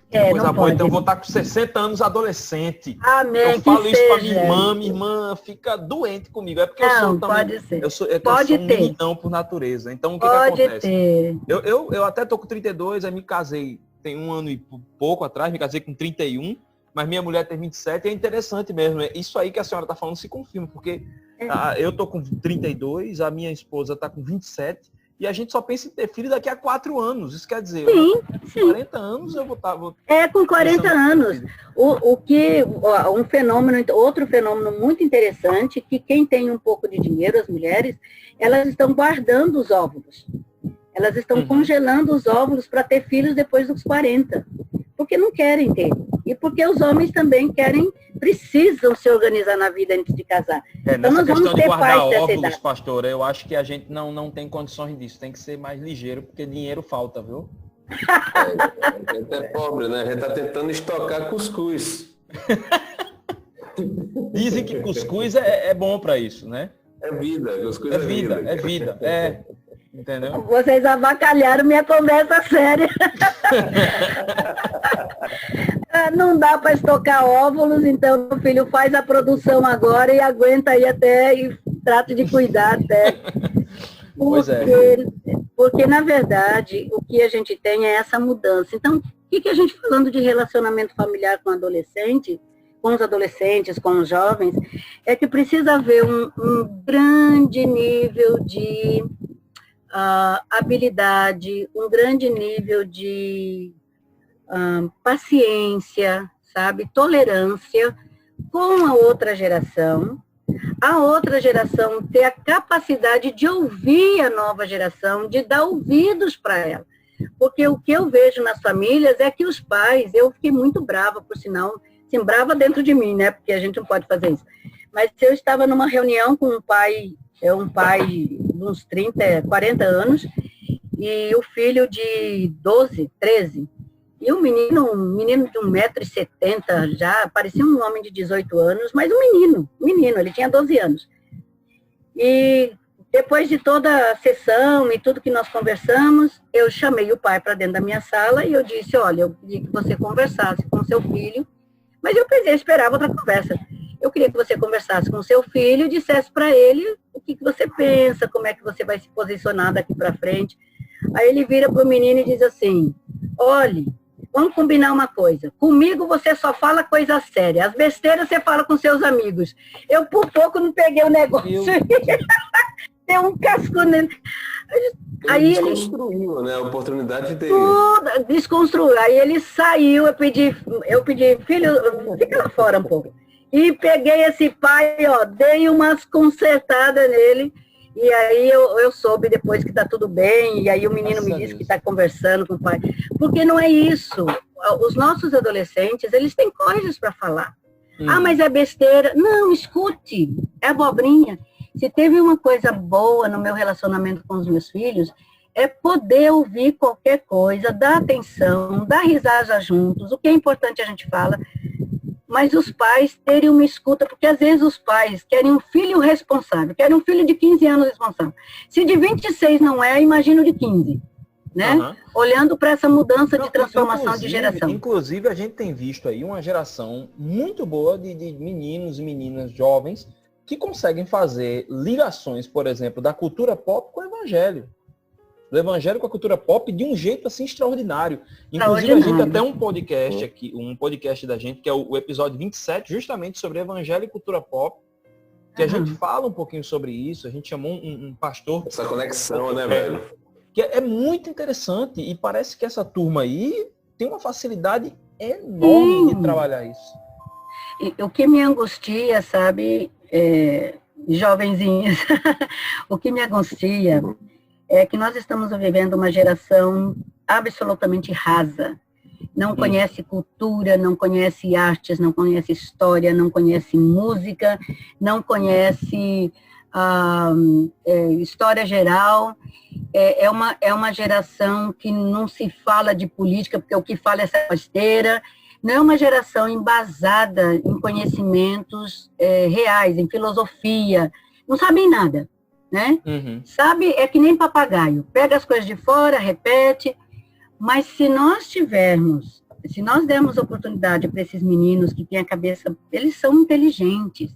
Speaker 1: Coisa boa, então eu vou estar com 60 anos adolescente.
Speaker 3: Amém,
Speaker 1: eu falo isso para minha irmã fica doente comigo. É porque eu sou também.
Speaker 3: Pode ser.
Speaker 1: Eu sou um meninão por natureza. Então o que acontece? Eu até tô com 32, aí me casei tem 1 ano e pouco atrás, me casei com 31, mas minha mulher tem 27, e é interessante mesmo. Isso aí que a senhora está falando se confirma, porque eu tô com 32, a minha esposa está com 27, e a gente só pensa em ter filho daqui a 4 anos. Isso quer dizer,
Speaker 3: Sim.
Speaker 1: 40 anos eu vou estar...
Speaker 3: Com 40 anos. Outro fenômeno muito interessante, que quem tem um pouco de dinheiro, as mulheres, elas estão guardando os óvulos. Elas estão congelando os óvulos para ter filhos depois dos 40. Porque não querem ter. E porque os homens também precisam se organizar na vida antes de casar.
Speaker 1: Então nós vamos ter pais dessa idade. Pastor, eu acho que a gente não tem condições disso. Tem que ser mais ligeiro, porque dinheiro falta, viu?
Speaker 2: A gente é pobre, né? A gente tá tentando estocar cuscuz.
Speaker 1: Dizem que cuscuz é bom para isso, né?
Speaker 2: É vida, cuscuz é vida.
Speaker 1: É vida, entendeu?
Speaker 3: Vocês avacalharam minha conversa séria. Não dá para estocar óvulos, então meu filho faz a produção agora e aguenta aí até e trata de cuidar até. Porque, na verdade, o que a gente tem é essa mudança. Então, o que a gente falando de relacionamento familiar com adolescente, com os adolescentes, com os jovens, é que precisa haver um grande nível de habilidade, um grande nível de paciência, sabe, tolerância com a outra geração ter a capacidade de ouvir a nova geração, de dar ouvidos para ela. Porque o que eu vejo nas famílias é que os pais, eu fiquei muito brava, por sinal, assim, brava dentro de mim, né, porque a gente não pode fazer isso. Mas eu estava numa reunião com um pai de uns 30, 40 anos, e o filho de 12, 13, e um menino de 1,70 m, já parecia um homem de 18 anos, mas um menino, ele tinha 12 anos. E depois de toda a sessão e tudo que nós conversamos, eu chamei o pai para dentro da minha sala e eu disse, olha, eu queria que você conversasse com seu filho, mas eu esperava outra conversa. Eu queria que você conversasse com seu filho e dissesse para ele o que você pensa, como é que você vai se posicionar daqui para frente. Aí ele vira para o menino e diz assim, olha, vamos combinar uma coisa. Comigo você só fala coisa séria. As besteiras você fala com seus amigos. Eu por pouco não peguei o negócio. Deu um casco nele.
Speaker 2: Aí ele desconstruiu, né? A oportunidade dele.
Speaker 3: Desconstruiu. Aí ele saiu, eu pedi, filho, fica lá fora um pouco. E peguei esse pai, dei umas consertadas nele. E aí eu soube depois que está tudo bem, e aí o menino me disse que está conversando com o pai. Porque não é isso. Os nossos adolescentes, eles têm coisas para falar. Mas é besteira. Não, escute, é abobrinha. Se teve uma coisa boa no meu relacionamento com os meus filhos, é poder ouvir qualquer coisa, dar atenção, dar risada juntos. O que é importante a gente fala. Mas os pais terem uma escuta, porque às vezes os pais querem um filho responsável, querem um filho de 15 anos responsável. Se de 26 não é, imagino de 15, né? Olhando para essa mudança de transformação de geração.
Speaker 1: Inclusive, a gente tem visto aí uma geração muito boa de meninos e meninas jovens que conseguem fazer ligações, por exemplo, da cultura pop com o evangelho. Do evangelho com a cultura pop de um jeito assim extraordinário. Inclusive, a gente até um podcast aqui, um podcast da gente, que é o episódio 27, justamente sobre evangelho e cultura pop, que a gente fala um pouquinho sobre isso, a gente chamou um pastor.
Speaker 2: Essa conexão, né, velho?
Speaker 1: Que é muito interessante e parece que essa turma aí tem uma facilidade enorme de trabalhar isso.
Speaker 3: E o que me angustia, sabe, jovenzinhas, o que me angustia é que nós estamos vivendo uma geração absolutamente rasa. Não conhece cultura, não conhece artes, não conhece história, não conhece música, não conhece história geral. É uma geração que não se fala de política, porque o que fala é essa besteira. Não é uma geração embasada em conhecimentos reais, em filosofia. Não sabem nada. Né? Sabe, é que nem papagaio, pega as coisas de fora, repete, mas se nós dermos oportunidade para esses meninos que têm a cabeça, eles são inteligentes,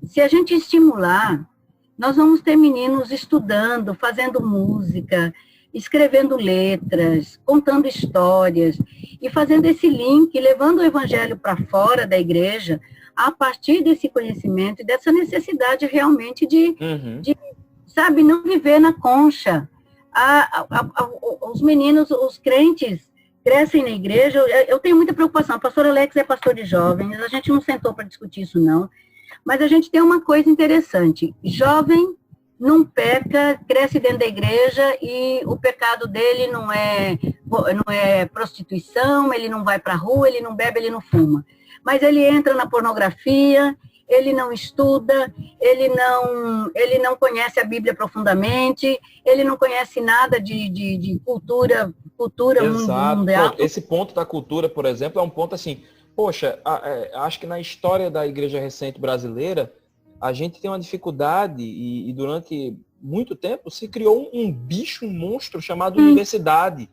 Speaker 3: se a gente estimular, nós vamos ter meninos estudando, fazendo música, escrevendo letras, contando histórias, e fazendo esse link, levando o evangelho para fora da igreja, a partir desse conhecimento e dessa necessidade realmente de sabe, não viver na concha. os meninos, os crentes, crescem na igreja. Eu tenho muita preocupação. O pastor Alex é pastor de jovens, a gente não sentou para discutir isso, não. Mas a gente tem uma coisa interessante. Jovem não peca, cresce dentro da igreja e o pecado dele não é prostituição, ele não vai para a rua, ele não bebe, ele não fuma. Mas ele entra na pornografia, ele não estuda, ele não conhece a Bíblia profundamente, ele não conhece nada de cultura mundial.
Speaker 1: Esse ponto da cultura, por exemplo, é um ponto assim, poxa, acho que na história da igreja recente brasileira, a gente tem uma dificuldade e durante muito tempo se criou um bicho, um monstro chamado universidade.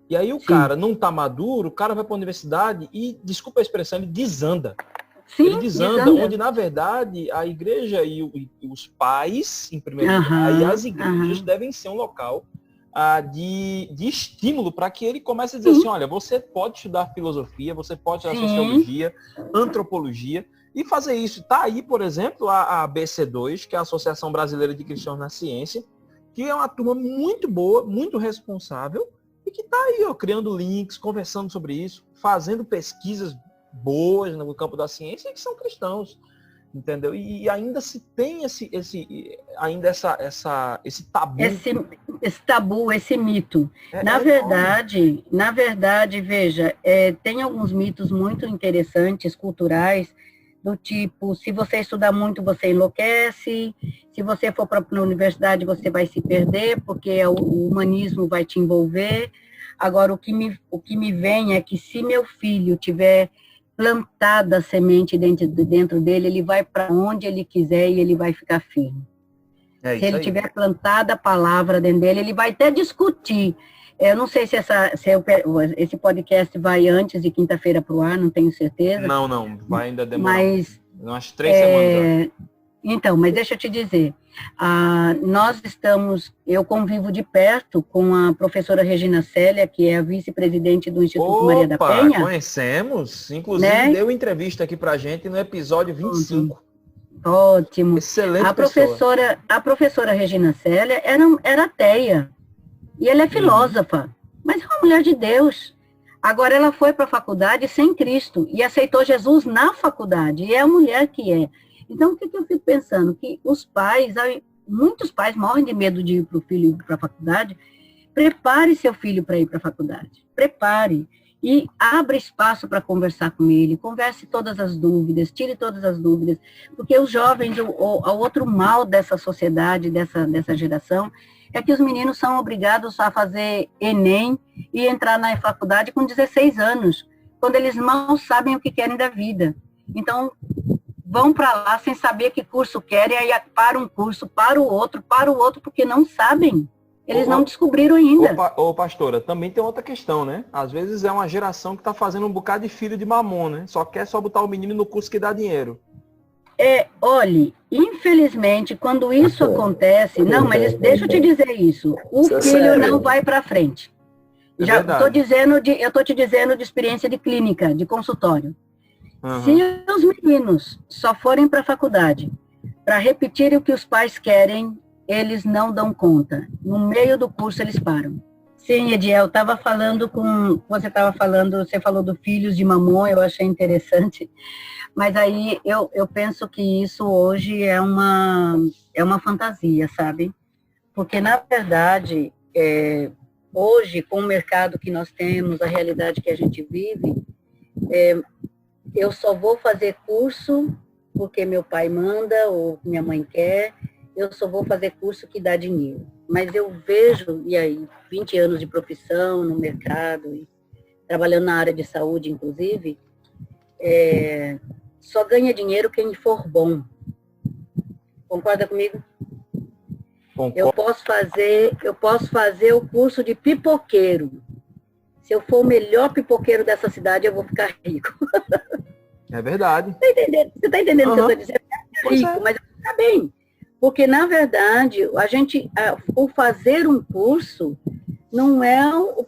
Speaker 1: E aí o cara não está maduro, o cara vai para a universidade e, desculpa a expressão, ele desanda.
Speaker 3: Sim,
Speaker 1: ele desanda, onde, na verdade, a igreja e os pais, em primeiro lugar, e as igrejas devem ser um local de estímulo para que ele comece a dizer assim, olha, você pode estudar filosofia, você pode estudar sociologia, antropologia, e fazer isso. Está aí, por exemplo, a BC2, que é a Associação Brasileira de Cristãos na Ciência, que é uma turma muito boa, muito responsável, e que está aí, ó, criando links, conversando sobre isso, fazendo pesquisas boas no campo da ciência, e que são cristãos, entendeu? E ainda se tem esse tabu.
Speaker 3: Esse tabu, esse mito. Na verdade, veja, tem alguns mitos muito interessantes, culturais, do tipo, se você estudar muito, você enlouquece, se você for para a universidade, você vai se perder, porque o humanismo vai te envolver. Agora, o que me vem é que se meu filho tiver plantada a semente dentro dele, ele vai para onde ele quiser e ele vai ficar firme. Se ele tiver plantada a palavra dentro dele, ele vai até discutir. Eu não sei se esse podcast vai antes de quinta-feira para o ar, não tenho certeza.
Speaker 1: Não, vai ainda demorar.
Speaker 3: Mas,
Speaker 1: umas 3 semanas.
Speaker 3: Então, mas deixa eu te dizer, eu convivo de perto com a professora Regina Célia, que é a vice-presidente do Instituto Maria da Penha.
Speaker 1: Conhecemos, inclusive, né? Deu entrevista aqui pra gente no episódio 25.
Speaker 3: Ótimo.
Speaker 1: Excelente
Speaker 3: A professora Regina Célia era ateia, e ela é filósofa, mas é uma mulher de Deus. Agora ela foi para a faculdade sem Cristo, e aceitou Jesus na faculdade, e é a mulher que é. Então, o que eu fico pensando? Que muitos pais morrem de medo de ir para o filho ir para a faculdade. Prepare seu filho para ir para a faculdade. Prepare. E abra espaço para conversar com ele. Converse todas as dúvidas, tire todas as dúvidas. Porque os jovens, o outro mal dessa sociedade, dessa geração, é que os meninos são obrigados a fazer Enem e entrar na faculdade com 16 anos, quando eles mal sabem o que querem da vida. Então, vão para lá sem saber que curso querem, aí para um curso, para o outro, porque não sabem. Eles não descobriram ainda.
Speaker 1: Pastora, também tem outra questão, né? Às vezes é uma geração que está fazendo um bocado de filho de mamão, né? Só quer botar o menino no curso que dá dinheiro.
Speaker 3: Olhe, infelizmente, quando isso acontece... Não, mas deixa eu te dizer isso. O filho não vai para frente. Já estou te dizendo de experiência de clínica, de consultório. Se os meninos só forem para a faculdade para repetirem o que os pais querem, eles não dão conta. No meio do curso, eles param. Sim, Ediel, estava falando você falou do Filhos de Mamon, eu achei interessante, mas aí eu penso que isso hoje é uma fantasia, sabe? Porque, na verdade, hoje, com o mercado que nós temos, a realidade que a gente vive, eu só vou fazer curso porque meu pai manda ou minha mãe quer, eu só vou fazer curso que dá dinheiro. Mas eu vejo, e aí, 20 anos de profissão no mercado, e trabalhando na área de saúde, inclusive, só ganha dinheiro quem for bom. Concorda comigo?
Speaker 1: Concordo.
Speaker 3: Eu posso fazer o curso de pipoqueiro. Se eu for o melhor pipoqueiro dessa cidade, eu vou ficar rico.
Speaker 1: É verdade.
Speaker 3: Você está entendendo o que eu estou dizendo? Eu ficar rico, mas eu vou ficar bem. Porque, na verdade, o fazer um curso não é o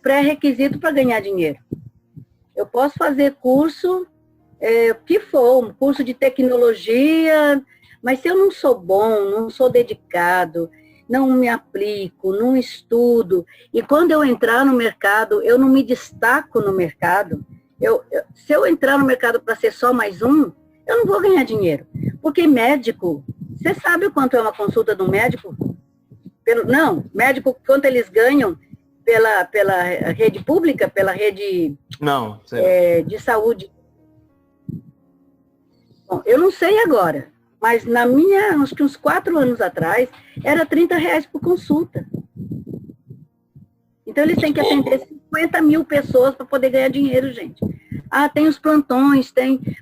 Speaker 3: pré-requisito para ganhar dinheiro. Eu posso fazer curso, o que for, um curso de tecnologia, mas se eu não sou bom, não sou dedicado, não me aplico, não estudo, e quando eu entrar no mercado, eu não me destaco no mercado, se eu entrar no mercado para ser só mais um, eu não vou ganhar dinheiro. Porque médico, você sabe o quanto é uma consulta do médico? Não, médico, quanto eles ganham pela rede pública, pela rede
Speaker 1: Não,
Speaker 3: de saúde? Bom, eu não sei agora, mas acho que uns 4 anos atrás, era R$ 30 por consulta. Então, eles têm que atender 50 mil pessoas para poder ganhar dinheiro, gente. Ah, tem os plantões,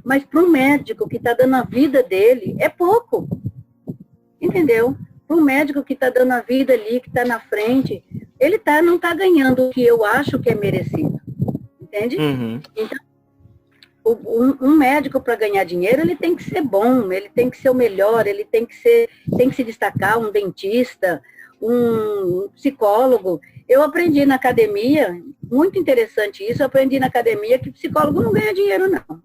Speaker 3: mas para um médico que está dando a vida dele, é pouco. Entendeu? Para um médico que está dando a vida ali, que está na frente, ele não está ganhando o que eu acho que é merecido. Entende?
Speaker 1: Uhum.
Speaker 3: Então, um médico, para ganhar dinheiro, ele tem que ser bom, ele tem que ser o melhor, ele tem que se destacar, um dentista, um psicólogo. Eu aprendi na academia, muito interessante isso, eu aprendi na academia que psicólogo não ganha dinheiro, não.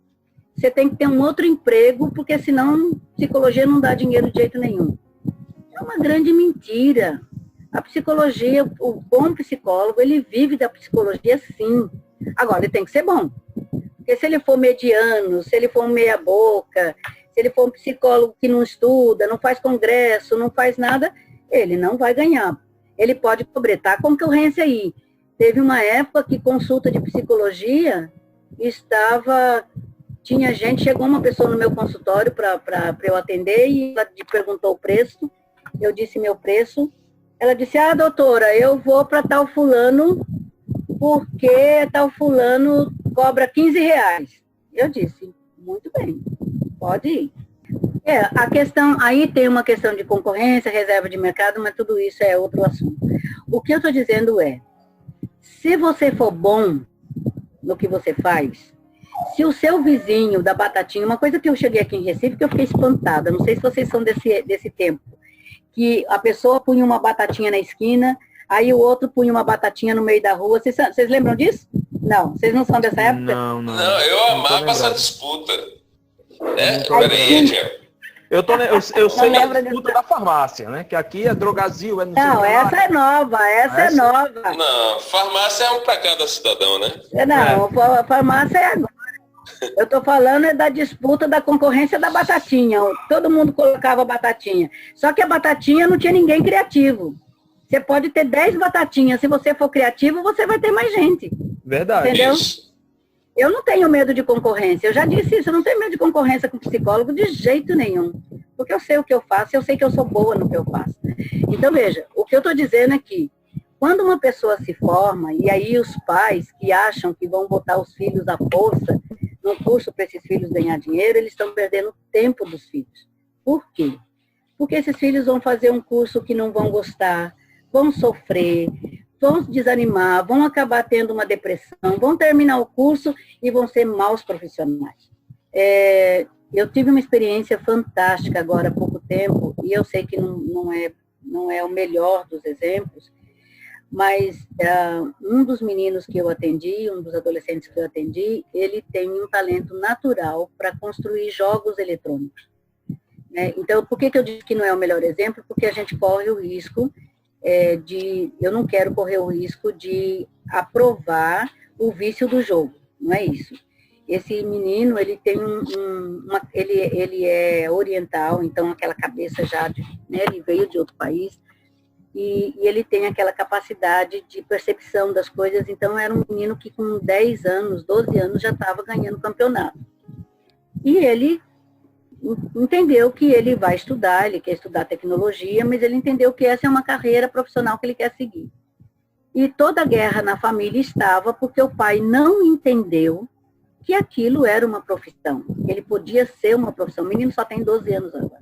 Speaker 3: Você tem que ter um outro emprego, porque senão psicologia não dá dinheiro de jeito nenhum. É uma grande mentira. A psicologia, o bom psicólogo, ele vive da psicologia, sim. Agora, ele tem que ser bom. Porque se ele for mediano, se ele for um meia boca, se ele for um psicólogo que não estuda, não faz congresso, não faz nada, ele não vai ganhar. Ele pode cobrar concorrência aí. Teve uma época que consulta de psicologia tinha gente, chegou uma pessoa no meu consultório para eu atender e ela perguntou o preço, eu disse meu preço, ela disse, doutora, eu vou para tal fulano, porque tal fulano cobra R$ 15. Eu disse, muito bem, pode ir. A questão, aí tem uma questão de concorrência, reserva de mercado, mas tudo isso é outro assunto. O que eu estou dizendo se você for bom no que você faz, se o seu vizinho da batatinha, uma coisa que eu cheguei aqui em Recife, que eu fiquei espantada, não sei se vocês são desse tempo, que a pessoa punha uma batatinha na esquina, aí o outro punha uma batatinha no meio da rua. Vocês lembram disso? Não, vocês não são dessa época?
Speaker 1: Não.
Speaker 2: Não, eu amava essa disputa. Peraí, Tiago.
Speaker 1: Eu sei da disputa da farmácia, né? Que aqui é Drogazil,
Speaker 3: não, essa é nova, é nova.
Speaker 2: Não, farmácia é um pra cada cidadão, né?
Speaker 3: Não, a farmácia é agora. Eu estou falando da disputa da concorrência da batatinha. Todo mundo colocava batatinha. Só que a batatinha não tinha ninguém criativo. Você pode ter 10 batatinhas. Se você for criativo, você vai ter mais gente.
Speaker 1: Verdade.
Speaker 3: Entendeu?
Speaker 2: Isso.
Speaker 3: Eu não tenho medo de concorrência. Eu já disse isso, eu não tenho medo de concorrência com psicólogo de jeito nenhum. Porque eu sei o que eu faço, eu sei que eu sou boa no que eu faço. Então, veja, o que eu estou dizendo é que quando uma pessoa se forma, e aí os pais que acham que vão botar os filhos à força no curso para esses filhos ganhar dinheiro, eles estão perdendo o tempo dos filhos. Por quê? Porque esses filhos vão fazer um curso que não vão gostar, vão sofrer, vão desanimar, vão acabar tendo uma depressão, vão terminar o curso e vão ser maus profissionais. Eu tive uma experiência fantástica agora há pouco tempo, e eu sei que não é o melhor dos exemplos, mas um dos meninos que eu atendi, um dos adolescentes que eu atendi, ele tem um talento natural para construir jogos eletrônicos. Então, por que eu disse que não é o melhor exemplo? Porque a gente corre o risco eu não quero correr o risco de aprovar o vício do jogo, não é isso. Esse menino, ele tem ele é oriental, então aquela cabeça já, ele veio de outro país, e ele tem aquela capacidade de percepção das coisas, então era um menino que com 10 anos, 12 anos já estava ganhando campeonato. E ele entendeu que ele vai estudar, ele quer estudar tecnologia, mas ele entendeu que essa é uma carreira profissional que ele quer seguir. E toda a guerra na família estava porque o pai não entendeu que aquilo era uma profissão, que ele podia ser uma profissão. O menino só tem 12 anos agora.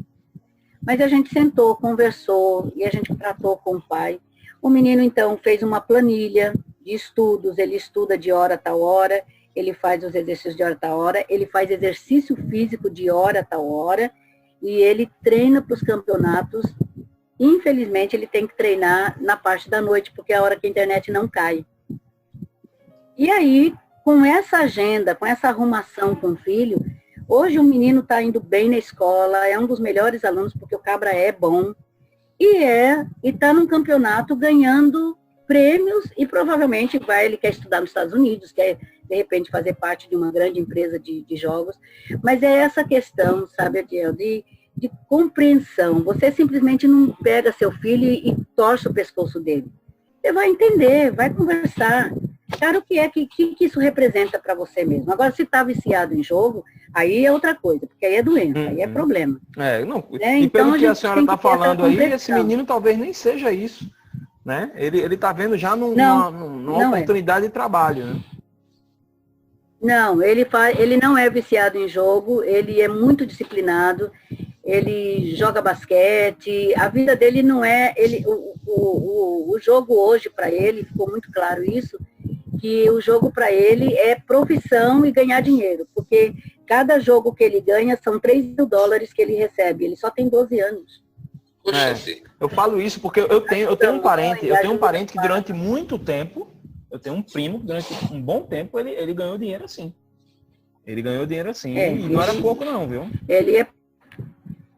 Speaker 3: Mas a gente sentou, conversou, e a gente tratou com o pai. O menino, então, fez uma planilha de estudos, ele estuda de hora a tal hora, ele faz os exercícios de hora a tal hora, ele faz exercício físico de hora a tal hora, e ele treina para os campeonatos. Infelizmente, ele tem que treinar na parte da noite, porque é a hora que a internet não cai. E aí, com essa agenda, com essa arrumação com o filho, hoje o menino está indo bem na escola, é um dos melhores alunos, porque o cabra é bom, e está num campeonato ganhando prêmios e provavelmente ele quer estudar nos Estados Unidos, quer de repente fazer parte de uma grande empresa de jogos, mas é essa questão, sabe, Adiel, de compreensão. Você simplesmente não pega seu filho e torce o pescoço dele. Você vai entender, vai conversar. Cara, o que é que isso representa para você mesmo? Agora, se está viciado em jogo, aí é outra coisa, porque aí é doença, aí é problema.
Speaker 1: E
Speaker 3: então,
Speaker 1: pelo que a senhora está falando aí, esse menino talvez nem seja isso, né? Ele está vendo já numa oportunidade de trabalho, né?
Speaker 3: Não, ele não é viciado em jogo, ele é muito disciplinado, ele joga basquete, a vida dele não é... O jogo hoje, para ele, ficou muito claro isso, que o jogo para ele é profissão e ganhar dinheiro, porque cada jogo que ele ganha são $3.000 que ele recebe, ele só tem 12 anos.
Speaker 1: Eu falo isso porque eu tenho um parente que durante muito tempo, eu tenho um primo que durante um bom tempo ele ganhou dinheiro assim. Ele ganhou dinheiro assim, e não era pouco não, viu?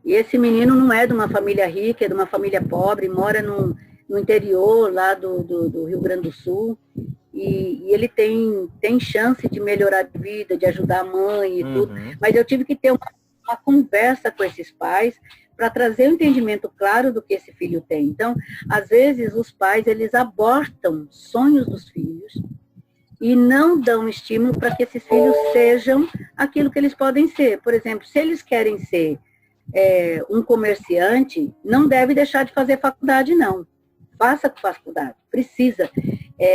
Speaker 3: E esse menino não é de uma família rica, é de uma família pobre, mora no interior lá do Rio Grande do Sul, e ele tem chance de melhorar de vida, de ajudar a mãe e tudo, mas eu tive que ter uma conversa com esses pais para trazer um entendimento claro do que esse filho tem. Então, às vezes, os pais, eles abortam sonhos dos filhos e não dão estímulo para que esses filhos sejam aquilo que eles podem ser. Por exemplo, se eles querem ser um comerciante, não deve deixar de fazer faculdade, não. Faça faculdade, precisa.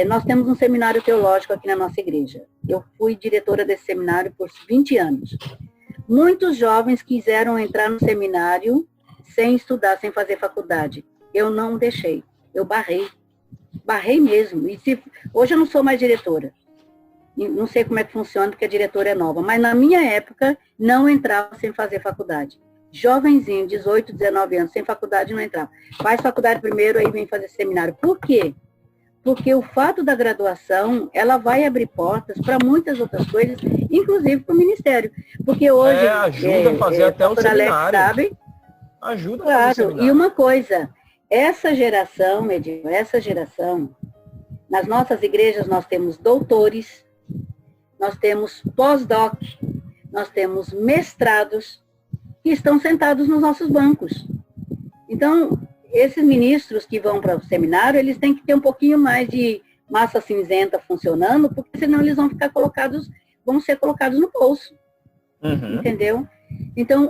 Speaker 3: Nós temos um seminário teológico aqui na nossa igreja. Eu fui diretora desse seminário por 20 anos. Muitos jovens quiseram entrar no seminário sem estudar, sem fazer faculdade. Eu não deixei, eu barrei mesmo. E hoje eu não sou mais diretora. Não sei como é que funciona, porque a diretora é nova. Mas na minha época, não entrava sem fazer faculdade. Jovenzinho, 18, 19 anos, sem faculdade, não entrava. Faz faculdade primeiro, aí vem fazer seminário. Por quê? Porque o fato da graduação, ela vai abrir portas para muitas outras coisas, inclusive para o ministério. Porque hoje...
Speaker 1: ajuda a fazer até o seminário.
Speaker 3: Sabe?
Speaker 1: Ajuda
Speaker 3: claro,
Speaker 1: a fazer o seminário.
Speaker 3: E uma coisa, essa geração, nas nossas igrejas nós temos doutores, nós temos pós-doc, nós temos mestrados, que estão sentados nos nossos bancos. Então, esses ministros que vão para o seminário, eles têm que ter um pouquinho mais de massa cinzenta funcionando, porque senão eles vão ser colocados no bolso. Entendeu? Então,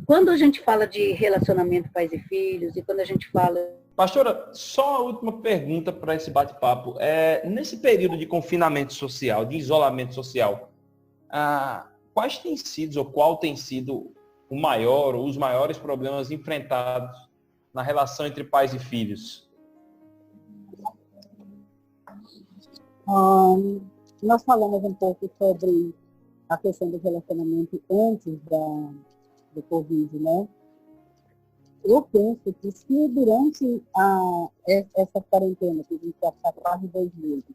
Speaker 3: quando a gente fala de relacionamento pais e filhos, e quando a gente fala...
Speaker 1: Pastora, só a última pergunta para esse bate-papo. Nesse período de confinamento social, de isolamento social, quais têm sido, ou qual tem sido o maior, ou os maiores problemas enfrentados na relação entre pais e filhos?
Speaker 4: Nós falamos um pouco sobre a questão do relacionamento antes do Covid, né? Eu penso que se durante essa quarentena, que a gente já está quase 2 meses,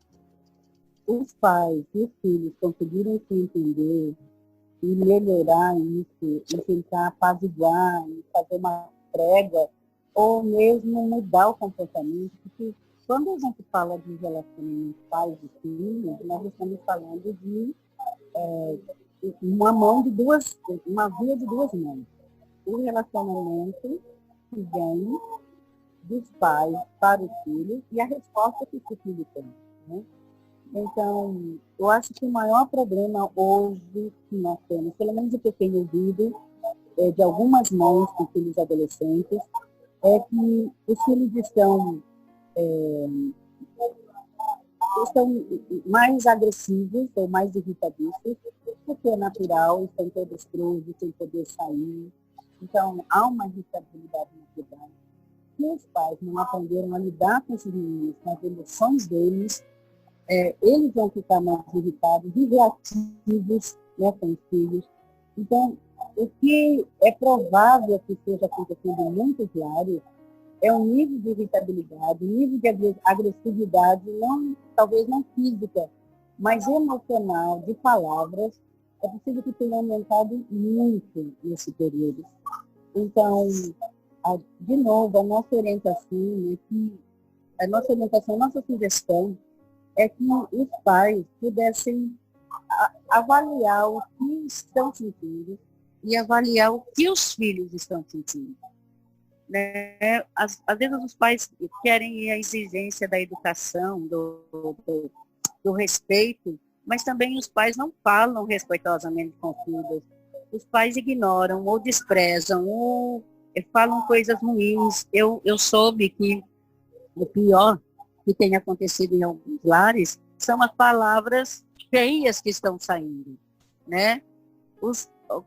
Speaker 4: os pais e os filhos conseguirem se entender e melhorar isso, e tentar apaziguar, e fazer uma trégua, ou mesmo mudar o comportamento, porque quando a gente fala de relacionamento pais e filhos, nós estamos falando de uma via de duas mãos. O relacionamento que vem dos pais para os filhos e a resposta que esse filho tem, né? Então, eu acho que o maior problema hoje que nós temos, pelo menos o que eu tenho ouvido de algumas mães com filhos adolescentes, é que os filhos estão mais agressivos ou mais irritadiços, porque é natural, estão todos cruzes, sem poder sair. Então, há uma irritabilidade na cidade. Se os pais não aprenderam a lidar com esses meninos, com as emoções deles, eles vão ficar mais irritados e reativos, né, com os filhos. Então, o que é provável que esteja acontecendo em muitos lares é um nível de irritabilidade, um nível de agressividade, talvez não física, mas emocional, de palavras. É possível que tenha aumentado muito nesse período. Então, de novo, a nossa orientação, a nossa sugestão é que os pais pudessem avaliar o que estão sentindo e avaliar o que os filhos estão sentindo. Né? Às vezes os pais querem a exigência da educação, do respeito, mas também os pais não falam respeitosamente com os filhos. Os pais ignoram ou desprezam ou falam coisas ruins. Eu soube que o pior que tem acontecido em alguns lares são as palavras feias que estão saindo, né?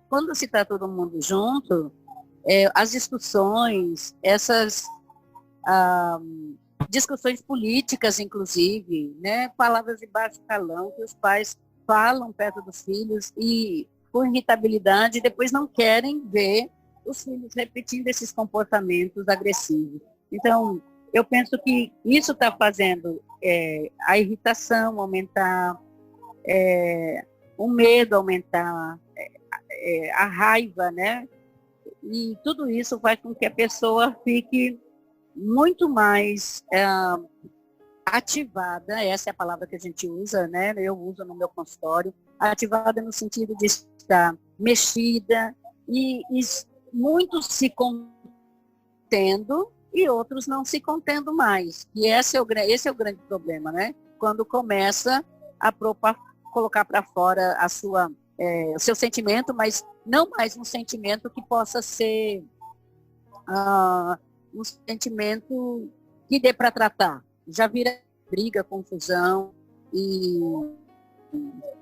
Speaker 4: Quando se está todo mundo junto, as discussões, essas discussões políticas, inclusive, né? Palavras de baixo calão que os pais falam perto dos filhos e com irritabilidade, depois não querem ver os filhos repetindo esses comportamentos agressivos. Então, eu penso que isso está fazendo a irritação aumentar, o medo aumentar, a raiva, né? E tudo isso faz com que a pessoa fique muito mais ativada, essa é a palavra que a gente usa, né? Eu uso no meu consultório, ativada no sentido de estar mexida e muitos se contendo e outros não se contendo mais. E esse é o grande problema, né? Quando começa a colocar para fora o seu sentimento, mas não mais um sentimento que possa ser um sentimento que dê para tratar. Já vira briga, confusão e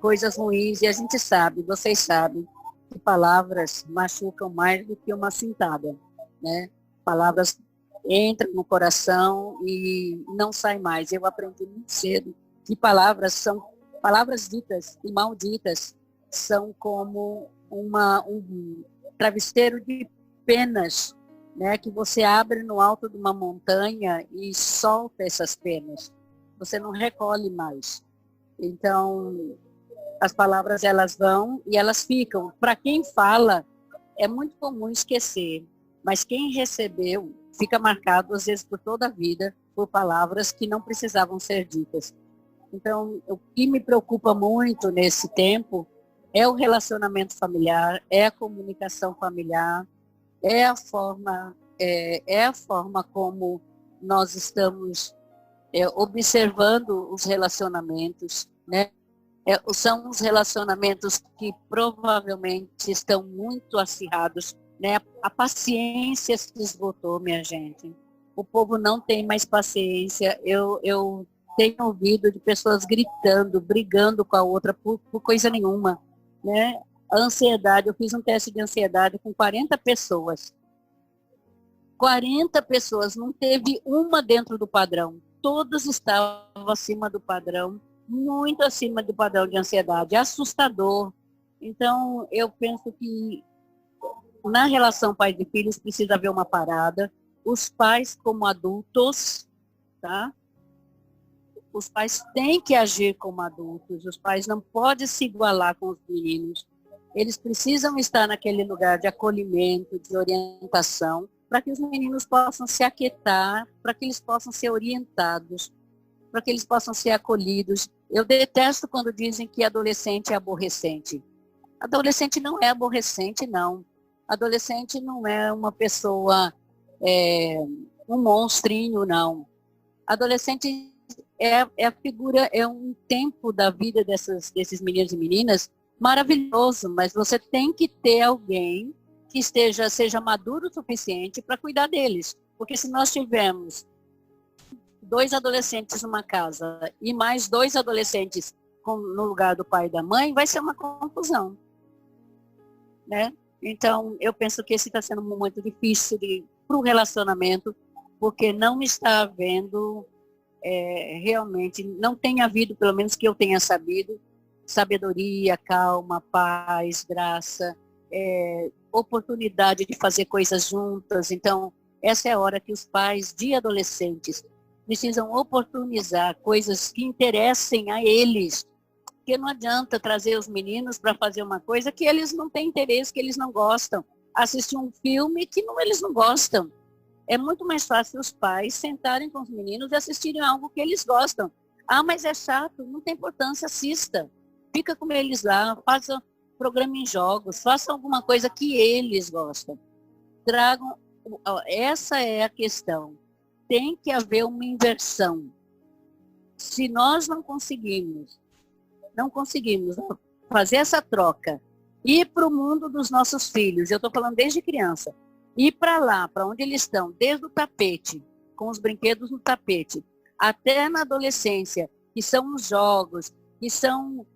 Speaker 4: coisas ruins. E a gente sabe, vocês sabem, que palavras machucam mais do que uma cintada, né? Palavras entram no coração e não saem mais. Eu aprendi muito cedo que palavras ditas e malditas são como um travesseiro de penas, né, que você abre no alto de uma montanha e solta essas penas. Você não recolhe mais. Então, as palavras elas vão e elas ficam. Para quem fala, é muito comum esquecer, mas quem recebeu fica marcado, às vezes, por toda a vida, por palavras que não precisavam ser ditas. Então, o que me preocupa muito nesse tempo é o relacionamento familiar, é a comunicação familiar, é a forma como nós estamos observando os relacionamentos, né? São os relacionamentos que provavelmente estão muito acirrados, né? A paciência se esgotou, minha gente. O povo não tem mais paciência. Eu tenho ouvido de pessoas gritando, brigando com a outra por coisa nenhuma, né? A ansiedade, eu fiz um teste de ansiedade com 40 pessoas. 40 pessoas, não teve uma dentro do padrão. Todas estavam acima do padrão, muito acima do padrão de ansiedade. É assustador. Então, eu penso que na relação pai e filhos precisa haver uma parada. Os pais, como adultos, tá? Os pais têm que agir como adultos. Os pais não podem se igualar com os meninos. Eles precisam estar naquele lugar de acolhimento, de orientação, para que os meninos possam se aquietar, para que eles possam ser orientados, para que eles possam ser acolhidos. Eu detesto quando dizem que adolescente é aborrecente. Adolescente não é aborrecente, não. Adolescente não é uma pessoa, um monstrinho, não. Adolescente é a figura, é um tempo da vida desses meninos e meninas maravilhoso, mas você tem que ter alguém que seja maduro o suficiente para cuidar deles. Porque se nós tivermos 2 adolescentes numa casa e mais 2 adolescentes no lugar do pai e da mãe, vai ser uma confusão, né? Então, eu penso que esse está sendo um momento difícil para o relacionamento, porque não está havendo, realmente, não tem havido, pelo menos que eu tenha sabido, sabedoria, calma, paz, graça, oportunidade de fazer coisas juntas. Então, essa é a hora que os pais de adolescentes precisam oportunizar coisas que interessem a eles, porque não adianta trazer os meninos para fazer uma coisa que eles não têm interesse, que eles não gostam. Assistir um filme que eles não gostam. É muito mais fácil os pais sentarem com os meninos e assistirem algo que eles gostam. Ah, mas é chato, não tem importância, assista. Fica com eles lá, faça programa em jogos, faça alguma coisa que eles gostam. Tragam, essa é a questão. Tem que haver uma inversão. Se nós não conseguimos fazer essa troca, ir para o mundo dos nossos filhos, eu estou falando desde criança, ir para lá, para onde eles estão, desde o tapete, com os brinquedos no tapete, até na adolescência, que são os jogos, que são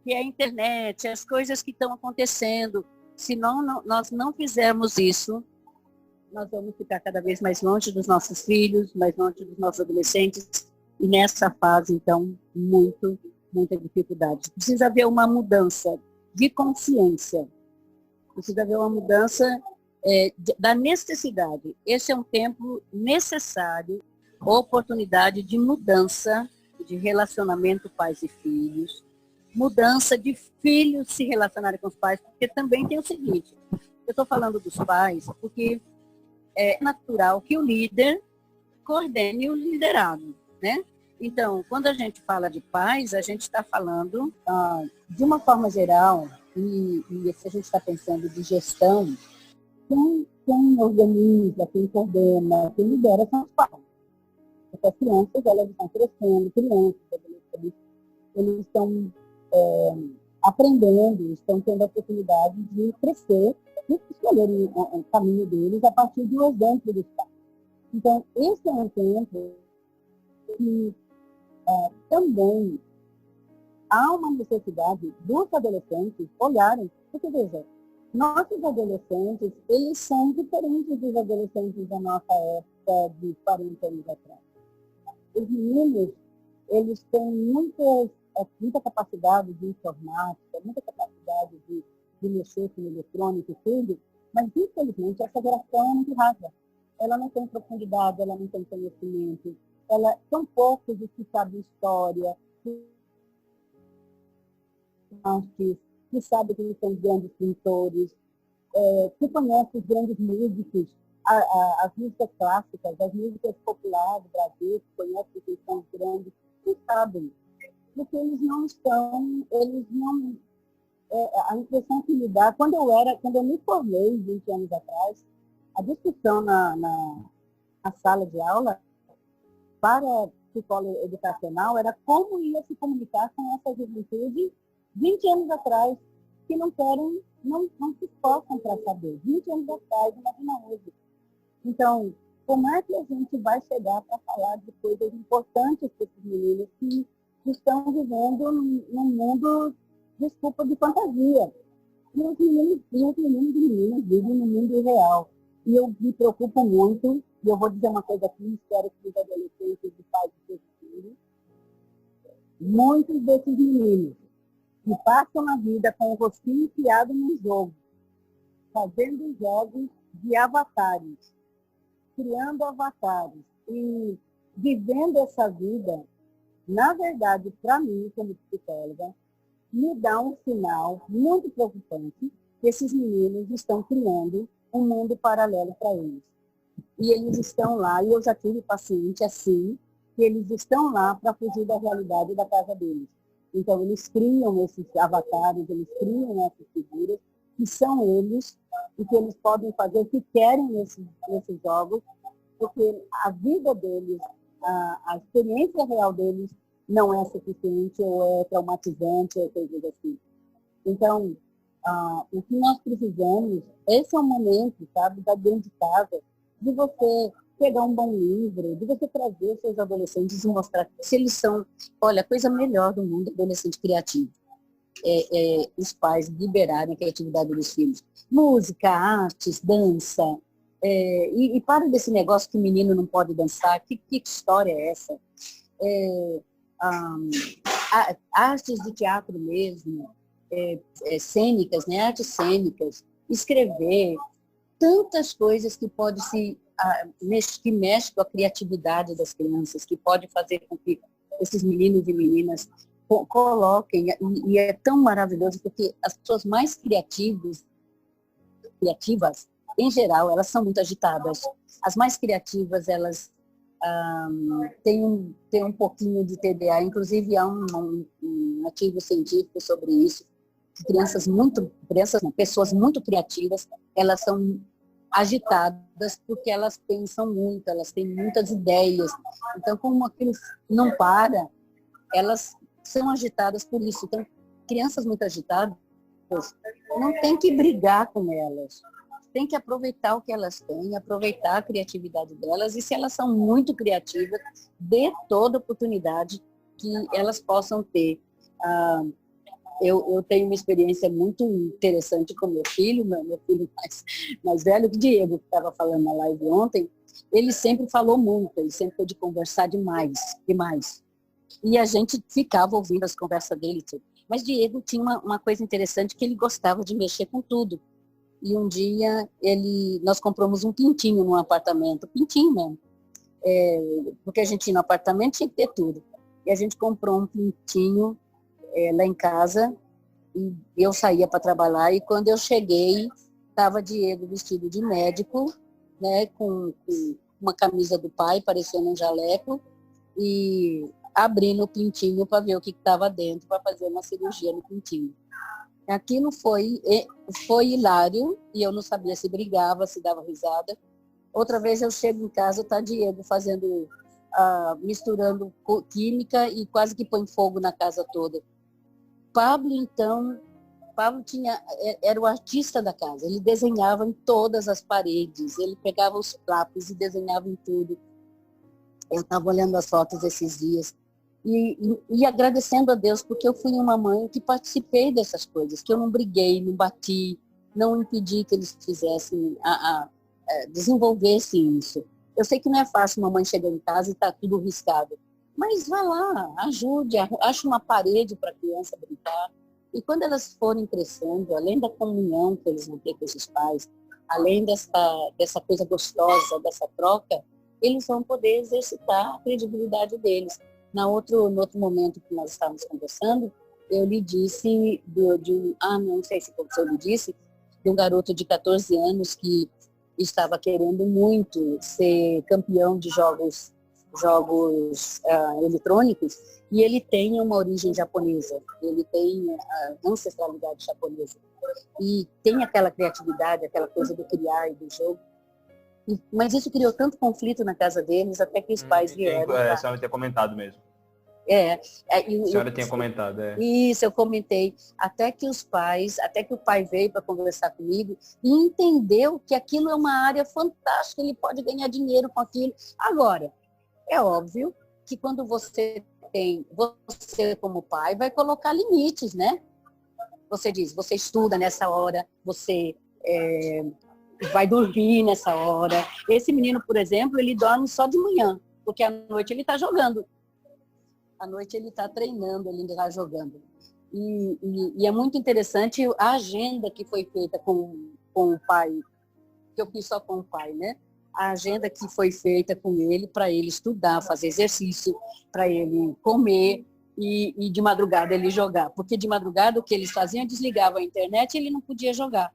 Speaker 4: que é a internet, as coisas que estão acontecendo. Se nós não fizermos isso, nós vamos ficar cada vez mais longe dos nossos filhos, mais longe dos nossos adolescentes, e nessa fase, então, muita dificuldade. Precisa haver uma mudança de consciência, precisa haver uma mudança da necessidade. Esse é um tempo necessário, oportunidade de mudança de relacionamento pais e filhos, mudança de filhos se relacionarem com os pais, porque também tem o seguinte, eu estou falando dos pais porque é natural que o líder coordene o liderado, né? Então, quando a gente fala de pais, a gente está falando, de uma forma geral, e se a gente está pensando de gestão, quem organiza, quem coordena, quem lidera são os pais. Porque as crianças, elas estão crescendo, adolescentes, eles estão aprendendo, estão tendo a oportunidade de crescer e escolherem o caminho deles a partir do exemplo dos pais. Então, esse é um tempo que também há uma necessidade dos adolescentes olharem, porque veja, nossos adolescentes, eles são diferentes dos adolescentes da nossa época de 40 anos atrás. Os meninos, eles têm muita capacidade de informática, muita capacidade de mexer com o eletrônico e tudo, mas, infelizmente, essa geração é muito rasa. Ela não tem profundidade, ela não tem conhecimento, são poucos os que sabem história, que sabem quem são os grandes pintores, que conhecem os grandes músicos, as músicas clássicas, as músicas populares do Brasil, que conhecem quem são os grandes, que sabem. Porque eles não, a impressão que me dá, quando eu me formei 20 anos atrás, a discussão na sala de aula para a psicóloga educacional era como ia se comunicar com essa juventude 20 anos atrás, que não se esforçam para saber. 20 anos atrás, imagina hoje. Então, como é que a gente vai chegar para falar de coisas importantes para esses meninos que estão vivendo num mundo, desculpa, de fantasia? E os meninos e meninas vivem no mundo real. E eu me preocupo muito, e eu vou dizer uma coisa aqui, espero que os adolescentes e pais de seus filhos, muitos desses meninos que passam a vida com o rostinho enfiado num jogo, fazendo jogos de avatares, criando avatares e vivendo essa vida, na verdade, para mim, como psicóloga, me dá um sinal muito preocupante que esses meninos estão criando um mundo paralelo para eles. E eles estão lá, e eu já tive paciente assim, que eles estão lá para fugir da realidade da casa deles. Então, eles criam esses avatares, eles criam essas figuras, que são eles, e que eles podem fazer o que querem nesses jogos, porque a vida deles, a experiência real deles não é suficiente, ou é traumatizante, ou coisas assim. Então, o que nós precisamos, esse é o momento, sabe, da dentro de casa, de você pegar um bom livro, de você trazer os seus adolescentes e mostrar se eles são, olha, a coisa melhor do mundo, adolescente criativo. Os pais liberarem a criatividade dos filhos. Música, artes, dança. E para desse negócio que menino não pode dançar, que história é essa? Artes de teatro mesmo, cênicas, né? Artes cênicas, escrever, tantas coisas que pode que mexe com a criatividade das crianças, que pode fazer com que esses meninos e meninas coloquem, e é tão maravilhoso, porque as pessoas mais criativas, em geral, elas são muito agitadas. As mais criativas, elas têm um pouquinho de TDA. Inclusive, há um artigo científico sobre isso. Pessoas muito criativas, elas são agitadas porque elas pensam muito, elas têm muitas ideias. Então, como aquilo não para, elas são agitadas por isso. Então, crianças muito agitadas, não tem que brigar com elas. Tem que aproveitar o que elas têm, aproveitar a criatividade delas. E se elas são muito criativas, dê toda oportunidade que elas possam ter. Eu tenho uma experiência muito interessante com meu filho mais velho, que Diego, que estava falando na live ontem. Ele sempre falou muito, ele sempre foi de conversar demais. E a gente ficava ouvindo as conversas dele. Mas Diego tinha uma coisa interessante, que ele gostava de mexer com tudo. E um dia nós compramos um pintinho num apartamento, pintinho mesmo. Porque a gente ia no apartamento, tinha que ter tudo. E a gente comprou um pintinho lá em casa, e eu saía para trabalhar, e quando eu cheguei, estava Diego vestido de médico, né, com uma camisa do pai, parecendo um jaleco, e abrindo o pintinho para ver o que estava dentro, para fazer uma cirurgia no pintinho. Aquilo foi hilário, e eu não sabia se brigava, se dava risada. Outra vez eu chego em casa, está Diego fazendo, misturando química e quase que põe fogo na casa toda. Pablo era o artista da casa, ele desenhava em todas as paredes, ele pegava os lápis e desenhava em tudo. Eu estava olhando as fotos esses dias e agradecendo a Deus, porque eu fui uma mãe que participei dessas coisas, que eu não briguei, não bati, não impedi que eles fizessem, desenvolvessem isso. Eu sei que não é fácil uma mãe chegar em casa e está tudo riscado, mas vá lá, ajude, ache uma parede para a criança brincar. E quando elas forem crescendo, além da comunhão que eles vão ter com esses pais, além dessa coisa gostosa, dessa troca, eles vão poder exercitar a credibilidade deles. No outro momento que nós estávamos conversando, eu lhe disse, não sei se eu lhe disse, de um garoto de 14 anos que estava querendo muito ser campeão de jogos eletrônicos, e ele tem uma origem japonesa, ele tem a ancestralidade japonesa, e tem aquela criatividade, aquela coisa do criar e do jogo. Mas isso criou tanto conflito na casa deles, até que os pais vieram.
Speaker 1: A senhora tinha comentado mesmo. A senhora tinha comentado,
Speaker 4: Isso, eu comentei. Até que o pai veio para conversar comigo e entendeu que aquilo é uma área fantástica, ele pode ganhar dinheiro com aquilo. Agora, é óbvio que quando você como pai vai colocar limites, né? Você diz, você estuda nessa hora, você vai dormir nessa hora. Esse menino, por exemplo, ele dorme só de manhã, porque à noite ele está jogando. À noite ele está treinando, ele está jogando. E é muito interessante a agenda que foi feita com o pai, que eu fiz só com o pai, né? A agenda que foi feita com ele, para ele estudar, fazer exercício, para ele comer e de madrugada ele jogar. Porque de madrugada o que eles faziam, desligavam a internet e ele não podia jogar.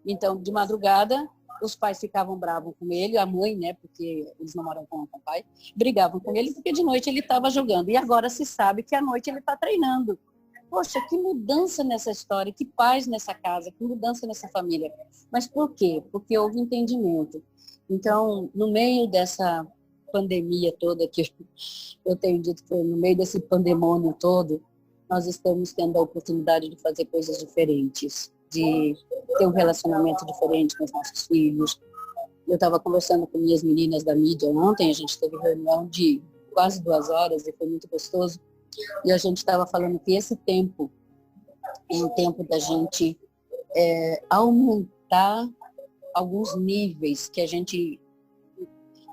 Speaker 4: Então, de madrugada, os pais ficavam bravos com ele, a mãe, né, porque eles não moram com o pai, brigavam com ele porque de noite ele estava jogando. E agora se sabe que à noite ele está treinando. Poxa, que mudança nessa história, que paz nessa casa, que mudança nessa família. Mas por quê? Porque houve entendimento. Então, no meio dessa pandemia toda, que eu tenho dito que foi no meio desse pandemônio todo, nós estamos tendo a oportunidade de fazer coisas diferentes, de ter um relacionamento diferente com os nossos filhos. Eu estava conversando com minhas meninas da mídia ontem, a gente teve reunião de quase 2 horas e foi muito gostoso. E a gente estava falando que esse tempo é um tempo da gente aumentar alguns níveis que a gente,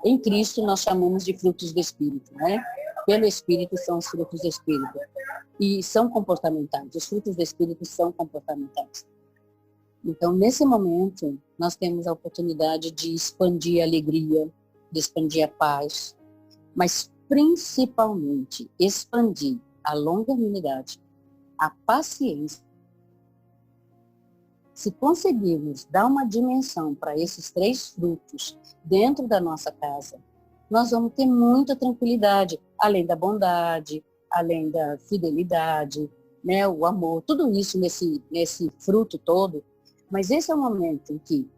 Speaker 4: em Cristo, nós chamamos de frutos do Espírito, né? Pelo Espírito são os frutos do Espírito. E são comportamentais, os frutos do Espírito são comportamentais. Então, nesse momento, nós temos a oportunidade de expandir a alegria, de expandir a paz, mas principalmente expandir a longanimidade, a paciência Se conseguirmos dar uma dimensão para esses 3 frutos dentro da nossa casa, nós vamos ter muita tranquilidade, além da bondade, além da fidelidade, né, o amor, tudo isso nesse fruto todo. Mas esse é o momento em que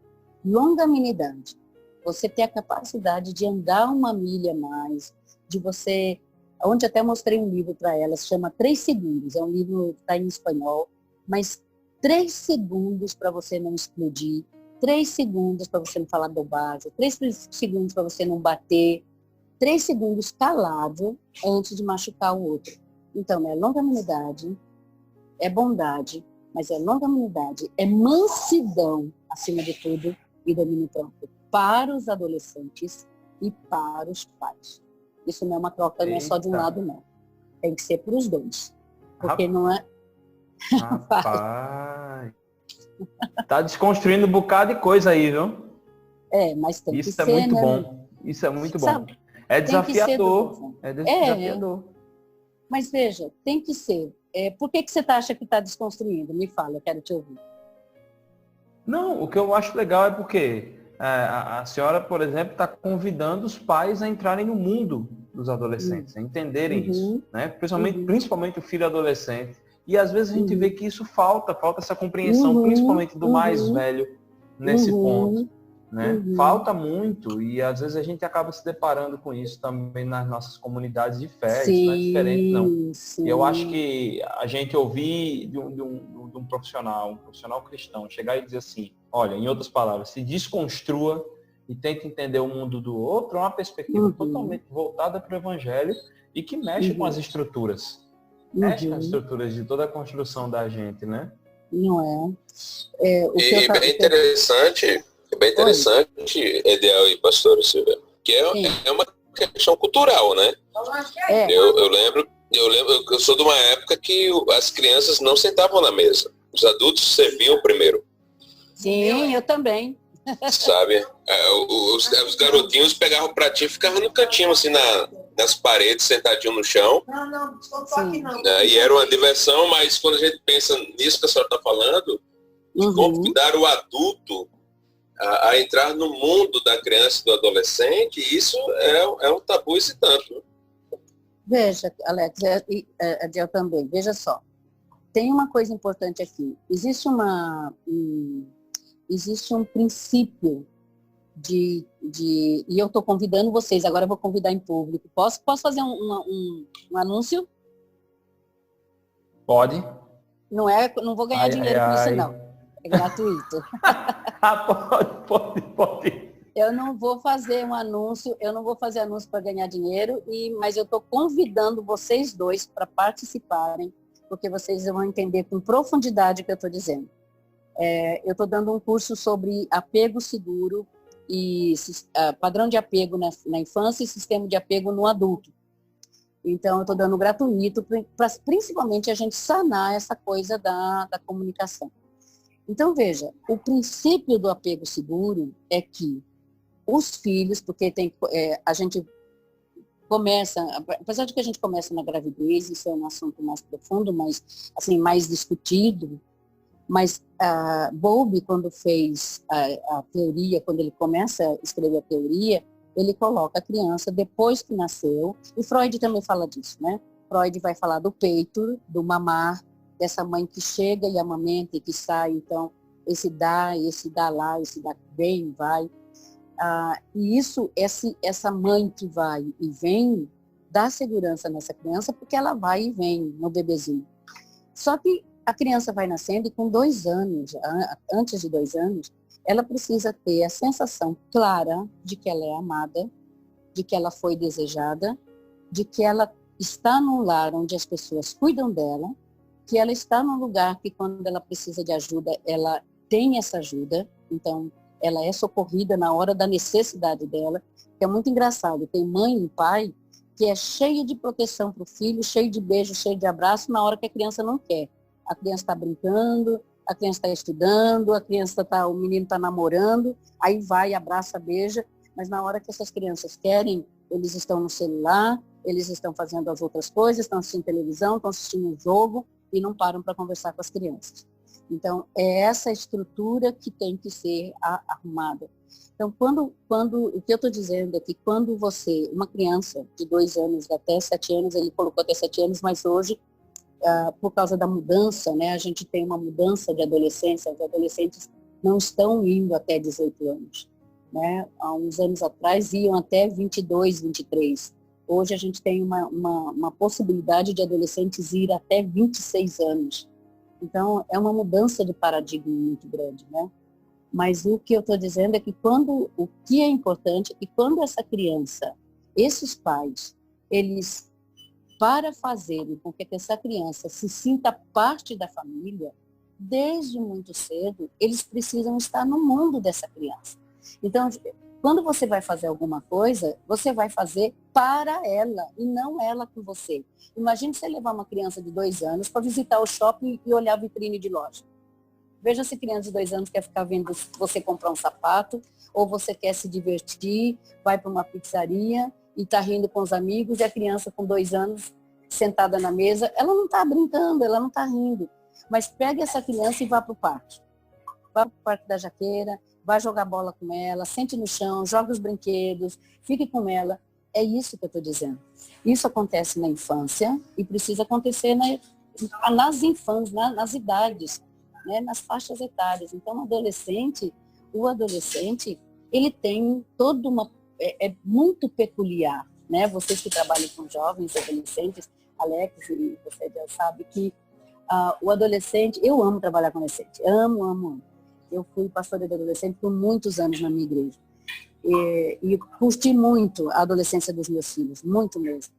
Speaker 4: longanimidade, você ter a capacidade de andar uma milha a mais, de você, onde até mostrei um livro para ela, se chama 3 segundos, é um livro que está em espanhol, mas 3 segundos para você não explodir, 3 segundos para você não falar bobagem, 3 segundos para você não bater, 3 segundos calado antes de machucar o outro. Então, é longanimidade, é bondade, mas é longanimidade, é mansidão, acima de tudo, e domínio próprio, para os adolescentes e para os pais. Isso não é uma troca, não é só de um lado, não. Tem que ser para os dois. Porque não é...
Speaker 1: Rapaz, tá desconstruindo um bocado de coisa aí, viu?
Speaker 4: Mas tem
Speaker 1: Isso
Speaker 4: que
Speaker 1: é
Speaker 4: ser,
Speaker 1: muito
Speaker 4: né?
Speaker 1: bom. Isso é muito bom.
Speaker 4: Sabe,
Speaker 1: É
Speaker 4: tem que ser,
Speaker 1: desafiador. É desafiador.
Speaker 4: Mas veja, tem que ser. Por que você acha que está desconstruindo? Me fala, eu quero te ouvir.
Speaker 1: Não, o que eu acho legal é porque a senhora, por exemplo, está convidando os pais a entrarem no mundo dos adolescentes, a entenderem isso, né? Principalmente o filho adolescente. E às vezes a gente vê que isso falta essa compreensão, principalmente do mais velho nesse ponto. Né? Falta muito e às vezes a gente acaba se deparando com isso também nas nossas comunidades de fé. Isso não é diferente, não.
Speaker 4: Sim.
Speaker 1: Eu acho que a gente ouvir de um profissional cristão, chegar e dizer assim, olha, em outras palavras, se desconstrua e tente entender o mundo do outro, é uma perspectiva totalmente voltada para o evangelho e que mexe com as estruturas. Mexe com as estruturas de toda a construção da gente, né?
Speaker 4: Não
Speaker 5: é bem interessante, Ediel e pastor Silvia, que é uma questão cultural, né? Eu lembro, eu sou de uma época que as crianças não sentavam na mesa. Os adultos serviam primeiro.
Speaker 4: Sim, eu também.
Speaker 5: Sabe? Os garotinhos pegavam o pratinho e ficavam no cantinho, assim, nas paredes, sentadinho no chão.
Speaker 6: Não, descontou aqui não.
Speaker 5: E era uma diversão, mas quando a gente pensa nisso que a senhora está falando, de convidar o adulto a entrar no mundo da criança e do adolescente, isso é um tabu esse tanto.
Speaker 4: Veja, Alex, eu também, veja só. Tem uma coisa importante aqui. Existe um princípio e eu estou convidando vocês, agora eu vou convidar em público. Posso fazer um anúncio?
Speaker 1: Pode.
Speaker 4: Não vou ganhar dinheiro com isso, não. É gratuito.
Speaker 1: Pode.
Speaker 4: Eu não vou fazer anúncio para ganhar dinheiro, mas eu estou convidando vocês dois para participarem, porque vocês vão entender com profundidade o que eu estou dizendo. Eu estou dando um curso sobre apego seguro e padrão de apego na infância e sistema de apego no adulto. Então, eu estou dando gratuito para principalmente a gente sanar essa coisa da comunicação. Então, veja, o princípio do apego seguro é que os filhos, porque a gente começa, apesar de que a gente começa na gravidez, isso é um assunto mais profundo, assim, mais discutido, mas Bowlby, quando fez a teoria, quando ele começa a escrever a teoria, ele coloca a criança depois que nasceu, e Freud também fala disso, né? Freud vai falar do peito, do mamar, dessa mãe que chega e amamenta e que sai, então, esse dá lá, esse dá vem, vai. E essa mãe que vai e vem, dá segurança nessa criança, porque ela vai e vem no bebezinho. Só que a criança vai nascendo e com 2 anos, antes de 2 anos, ela precisa ter a sensação clara de que ela é amada, de que ela foi desejada, de que ela está num lar onde as pessoas cuidam dela, que ela está num lugar que quando ela precisa de ajuda, ela tem essa ajuda, então ela é socorrida na hora da necessidade dela, que é muito engraçado. Tem mãe e pai que é cheio de proteção para o filho, cheio de beijo, cheio de abraço, na hora que a criança não quer. A criança está brincando, a criança está estudando, o menino está namorando, aí vai, abraça, beija, mas na hora que essas crianças querem, eles estão no celular, eles estão fazendo as outras coisas, estão assistindo televisão, estão assistindo um jogo e não param para conversar com as crianças. Então, é essa estrutura que tem que ser arrumada. Então, o que eu estou dizendo é que quando uma criança de 2 anos até 7 anos, ele colocou até 7 anos, mas hoje, por causa da mudança, né, a gente tem uma mudança de adolescência, os adolescentes não estão indo até 18 anos. Né? Há uns anos atrás iam até 22, 23. Hoje a gente tem uma possibilidade de adolescentes ir até 26 anos. Então, é uma mudança de paradigma muito grande, né? Mas o que eu estou dizendo é que o que é importante é que quando essa criança, esses pais, eles, para fazerem com que essa criança se sinta parte da família, desde muito cedo, eles precisam estar no mundo dessa criança. Então, quando você vai fazer alguma coisa, você vai fazer para ela e não ela com você. Imagine você levar uma criança de 2 anos para visitar o shopping e olhar a vitrine de loja. Veja se criança de 2 anos quer ficar vendo você comprar um sapato, ou você quer se divertir, vai para uma pizzaria e está rindo com os amigos, e a criança com 2 anos sentada na mesa, ela não está brincando, ela não está rindo. Mas pegue essa criança e vá para o parque. Vá para o Parque da Jaqueira, vai jogar bola com ela, sente no chão, joga os brinquedos, fique com ela. É isso que eu estou dizendo. Isso acontece na infância e precisa acontecer nas infâncias, nas idades, né, nas faixas etárias. Então, o adolescente, ele tem toda uma... É muito peculiar, né? Vocês que trabalham com jovens adolescentes, Alex e você já sabe que o adolescente... Eu amo trabalhar com adolescente. Amo. Eu fui pastora de adolescente por muitos anos na minha igreja. E curti muito a adolescência dos meus filhos, muito mesmo.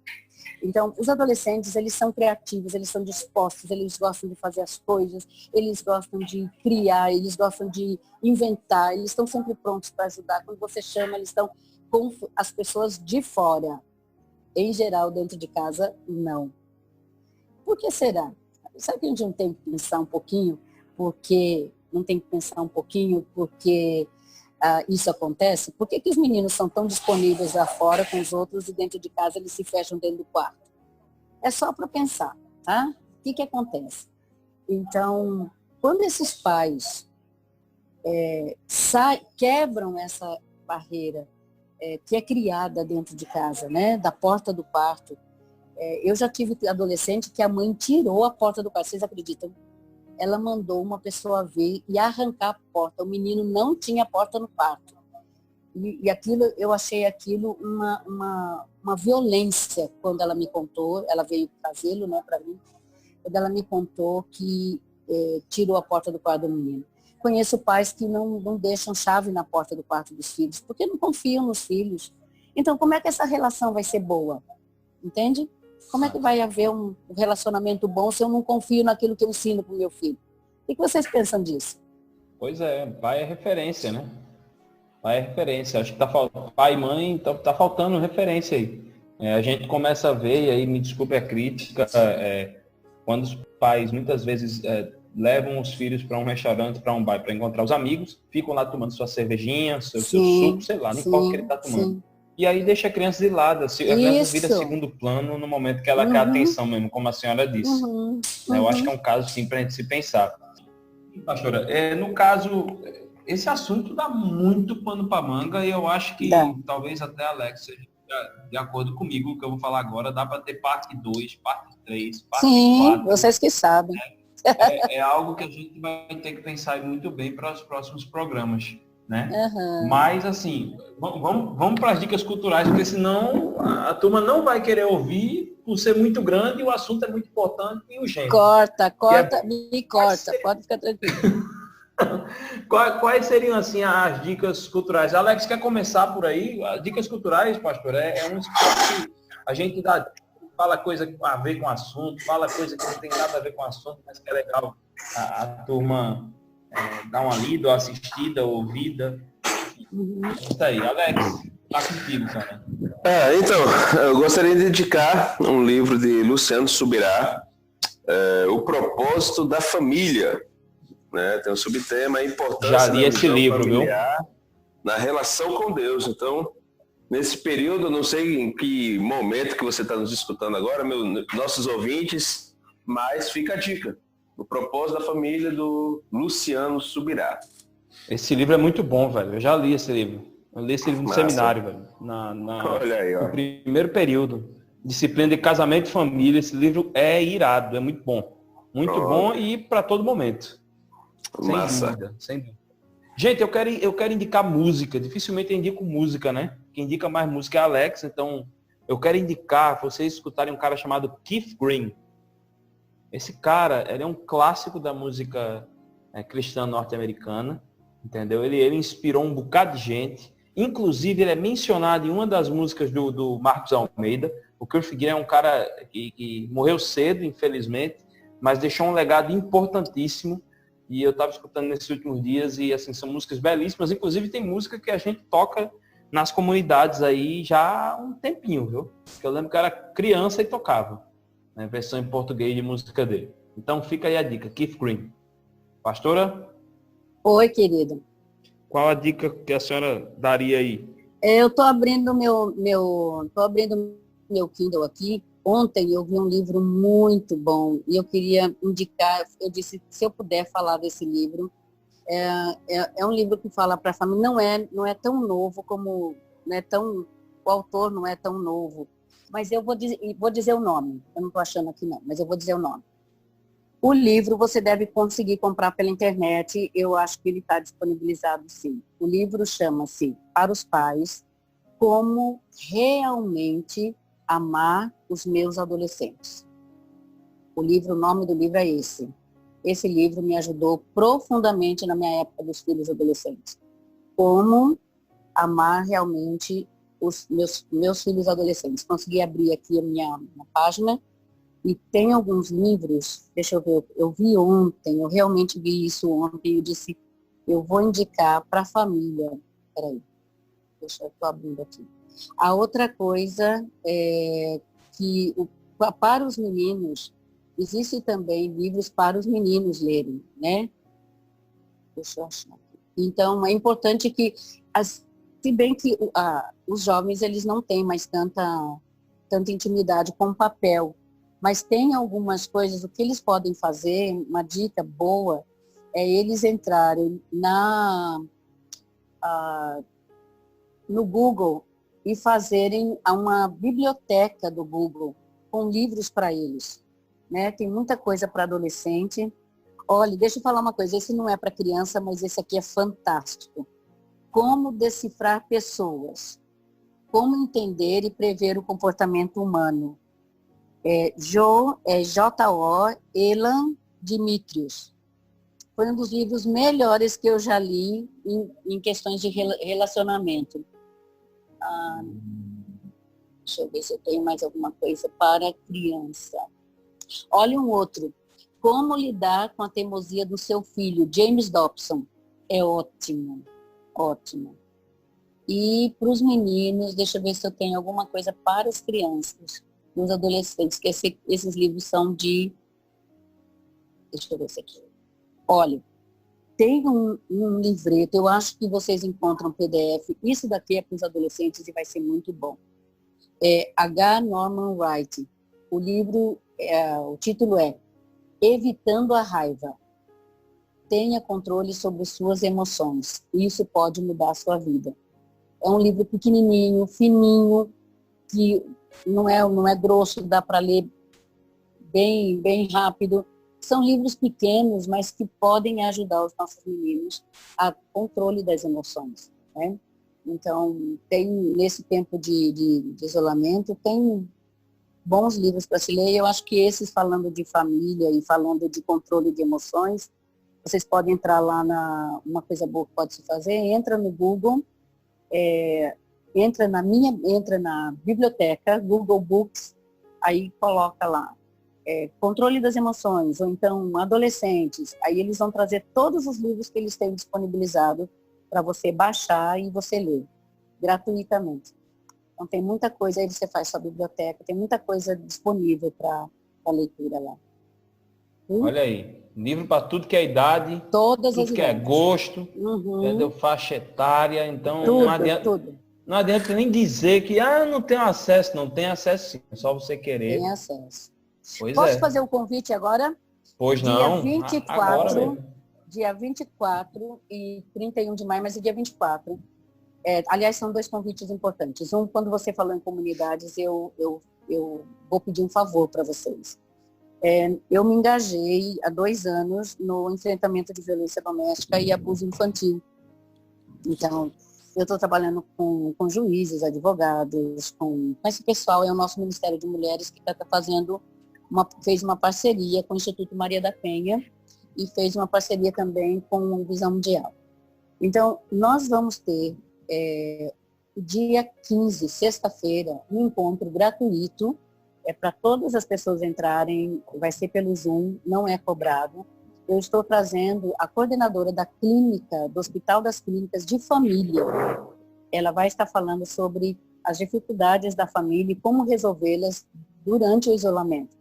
Speaker 4: Então, os adolescentes, eles são criativos, eles são dispostos, eles gostam de fazer as coisas, eles gostam de criar, eles gostam de inventar, eles estão sempre prontos para ajudar. Quando você chama, eles estão com as pessoas de fora. Em geral, dentro de casa, não. Por que será? Sabe que a gente não tem que pensar um pouquinho? Porque isso acontece? Por que os meninos são tão disponíveis lá fora com os outros e dentro de casa eles se fecham dentro do quarto? É só para pensar, tá? O que acontece? Então, quando esses pais quebram essa barreira que é criada dentro de casa, né? Da porta do quarto. Eu já tive adolescente que a mãe tirou a porta do quarto, vocês acreditam? Ela mandou uma pessoa ver e arrancar a porta. O menino não tinha porta no quarto. E aquilo, eu achei aquilo uma violência quando ela me contou. Ela veio trazê-lo, né, para mim. Quando ela me contou que tirou a porta do quarto do menino. Conheço pais que não deixam chave na porta do quarto dos filhos, porque não confiam nos filhos. Então, como é que essa relação vai ser boa? Entende? Como é que vai haver um relacionamento bom se eu não confio naquilo que eu ensino para o meu filho? O que vocês pensam disso?
Speaker 1: Pois é, pai é referência, né? Pai é referência. Acho que pai e mãe, tá faltando referência aí. A gente começa a ver, e aí me desculpe a crítica, quando os pais muitas vezes levam os filhos para um restaurante, para um bar, para encontrar os amigos, ficam lá tomando sua cervejinha, seu suco, sei lá, não importa o que ele está tomando. Sim. E aí deixa a criança de lado, a criança vira segundo plano no momento que ela quer atenção mesmo, como a senhora disse. Eu acho que é um caso, sim, para a gente se pensar. Pastora, no caso, esse assunto dá muito pano para manga e eu acho que talvez até a Alex seja de acordo comigo, o que eu vou falar agora, dá para ter parte 2, parte 3, parte 4.
Speaker 4: Sim, vocês que sabem.
Speaker 1: É algo que a gente vai ter que pensar muito bem para os próximos programas. Né? Mas assim, vamos para as dicas culturais, porque senão a turma não vai querer ouvir por ser muito grande e o assunto é muito importante e urgente.
Speaker 4: Corta, me corta, pode ficar tranquilo.
Speaker 1: Quais seriam assim as dicas culturais? Alex, quer começar por aí? As dicas culturais, pastor, é um esporte que a gente fala coisa a ver com o assunto, fala coisa que não tem nada a ver com o assunto, mas que é legal a turma dar uma lida, ou assistida, ou ouvida. Isso aí, Alex, tá contigo, cara.
Speaker 2: Então, eu gostaria de indicar um livro de Luciano Subirá, O Propósito da Família. Né? Tem um subtema, a importância
Speaker 1: já li esse livro, viu?
Speaker 2: Na relação com Deus. Então, nesse período, não sei em que momento que você está nos escutando agora, nossos ouvintes, mas fica a dica. O Propósito da Família, do Luciano Subirá.
Speaker 1: Esse livro é muito bom, velho. Eu já li esse livro. Eu li esse livro no
Speaker 2: Massa.
Speaker 1: seminário, velho.
Speaker 2: Olha aí, ó.
Speaker 1: No primeiro período. Disciplina de Casamento e Família. Esse livro é irado, é muito bom. Muito
Speaker 2: Pronto.
Speaker 1: bom e para todo momento.
Speaker 2: Massa.
Speaker 1: Sem dúvida. Gente, eu quero indicar música. Dificilmente eu indico música, né? Quem indica mais música é a Alex. Então, eu quero indicar vocês escutarem um cara chamado Keith Green. Esse cara, ele é um clássico da música cristã norte-americana. Entendeu? Ele inspirou um bocado de gente. Inclusive, ele é mencionado em uma das músicas do Marcos Almeida. O Keith Green é um cara que morreu cedo, infelizmente, mas deixou um legado importantíssimo. E eu estava escutando nesses últimos dias e, assim, são músicas belíssimas. Inclusive, tem música que a gente toca nas comunidades aí já há um tempinho, viu? Porque eu lembro que eu era criança e tocava, né? Versão em português de música dele. Então, fica aí a dica. Keith Green. Pastora?
Speaker 4: Oi, querida.
Speaker 1: Qual a dica que a senhora daria aí?
Speaker 4: Eu estou abrindo meu Kindle aqui. Ontem eu vi um livro muito bom e eu queria indicar, eu disse, se eu puder falar desse livro, é um livro que fala para a família, não é tão novo como, o autor não é tão novo, mas eu vou dizer o nome, eu não estou achando aqui não, mas eu vou dizer o nome. O livro você deve conseguir comprar pela internet, eu acho que ele está disponibilizado sim. O livro chama-se Para os Pais, Como Realmente Amar os Meus Adolescentes. O nome do livro é esse. Esse livro me ajudou profundamente na minha época dos filhos adolescentes. Como amar realmente os meus filhos adolescentes. Consegui abrir aqui a minha página. E tem alguns livros, deixa eu ver, eu vi ontem, eu realmente vi isso ontem, eu disse, eu vou indicar para a família. Peraí, deixa eu estou abrindo aqui. A outra coisa é que para os meninos, existem também livros para os meninos lerem, né? Deixa eu achar aqui. Então, é importante que, se bem que os jovens, eles não têm mais tanta intimidade com o papel, mas tem algumas coisas, o que eles podem fazer, uma dica boa, é eles entrarem no Google e fazerem uma biblioteca do Google com livros para eles. Né? Tem muita coisa para adolescente. Olha, deixa eu falar uma coisa, esse não é para criança, mas esse aqui é fantástico. Como decifrar pessoas. Como entender e prever o comportamento humano. J.O. Elan Dimitrios. Foi um dos livros melhores que eu já li em questões de relacionamento. Deixa eu ver se eu tenho mais alguma coisa para criança. Olha um outro. Como lidar com a teimosia do seu filho, James Dobson. É ótimo, ótimo. E para os meninos, deixa eu ver se eu tenho alguma coisa para as crianças. Os adolescentes, que esses livros são de... Deixa eu ver esse aqui. Olha, tem um livreto, eu acho que vocês encontram PDF. Isso daqui é para os adolescentes e vai ser muito bom. H. Norman Wright. O livro, o título é Evitando a Raiva. Tenha controle sobre suas emoções. Isso pode mudar a sua vida. É um livro pequenininho, fininho, que não é grosso, dá para ler bem rápido. São livros pequenos, mas que podem ajudar os nossos meninos a controle das emoções, né? Então, nesse tempo de isolamento, tem bons livros para se ler. Eu acho que esses, falando de família e falando de controle de emoções, vocês podem entrar lá uma coisa boa que pode se fazer, entra no Google, entra na biblioteca, Google Books, aí coloca lá, controle das emoções, ou então adolescentes, aí eles vão trazer todos os livros que eles têm disponibilizado para você baixar e você ler, gratuitamente. Então tem muita coisa, aí você faz sua biblioteca, tem muita coisa disponível para leitura lá.
Speaker 1: Olha aí, livro para tudo que é idade,
Speaker 4: todas
Speaker 1: tudo
Speaker 4: as
Speaker 1: que
Speaker 4: idades.
Speaker 1: É gosto, entendeu? Faixa etária, então
Speaker 4: tudo.
Speaker 1: Não adianta nem dizer que não tem acesso, não tem acesso sim, é só você querer.
Speaker 4: Tem acesso.
Speaker 1: Pois
Speaker 4: Posso fazer o convite agora?
Speaker 1: Pois
Speaker 4: Dia
Speaker 1: não,
Speaker 4: 24,
Speaker 1: agora mesmo.
Speaker 4: dia 24 e 31 de maio, mas o dia 24. Aliás, são dois convites importantes. Um, quando você falou em comunidades, eu vou pedir um favor para vocês. Eu me engajei há 2 anos no enfrentamento de violência doméstica e abuso infantil. Então, eu estou trabalhando com juízes, advogados, com esse pessoal. É o nosso Ministério de Mulheres que está fez uma parceria com o Instituto Maria da Penha e fez uma parceria também com o Visão Mundial. Então, nós vamos ter, dia 15, sexta-feira, um encontro gratuito, para todas as pessoas entrarem, vai ser pelo Zoom, não é cobrado. Eu estou trazendo a coordenadora da clínica, do Hospital das Clínicas de Família. Ela vai estar falando sobre as dificuldades da família e como resolvê-las durante o isolamento.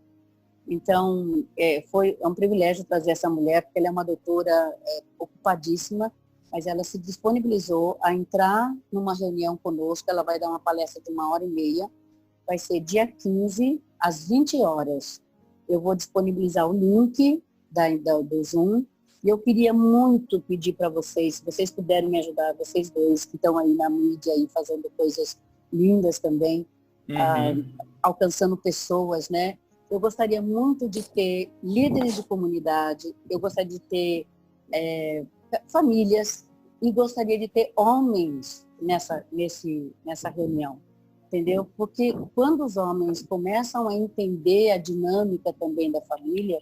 Speaker 4: Então, é um privilégio trazer essa mulher, porque ela é uma doutora ocupadíssima, mas ela se disponibilizou a entrar numa reunião conosco. Ela vai dar uma palestra de 1h30, vai ser dia 15, às 20 horas. Eu vou disponibilizar o link do Zoom, e eu queria muito pedir para vocês, se vocês puderem me ajudar, vocês dois que estão aí na mídia aí fazendo coisas lindas também, alcançando pessoas, né? Eu gostaria muito de ter líderes de comunidade, eu gostaria de ter famílias e gostaria de ter homens nessa reunião, entendeu? Porque quando os homens começam a entender a dinâmica também da família,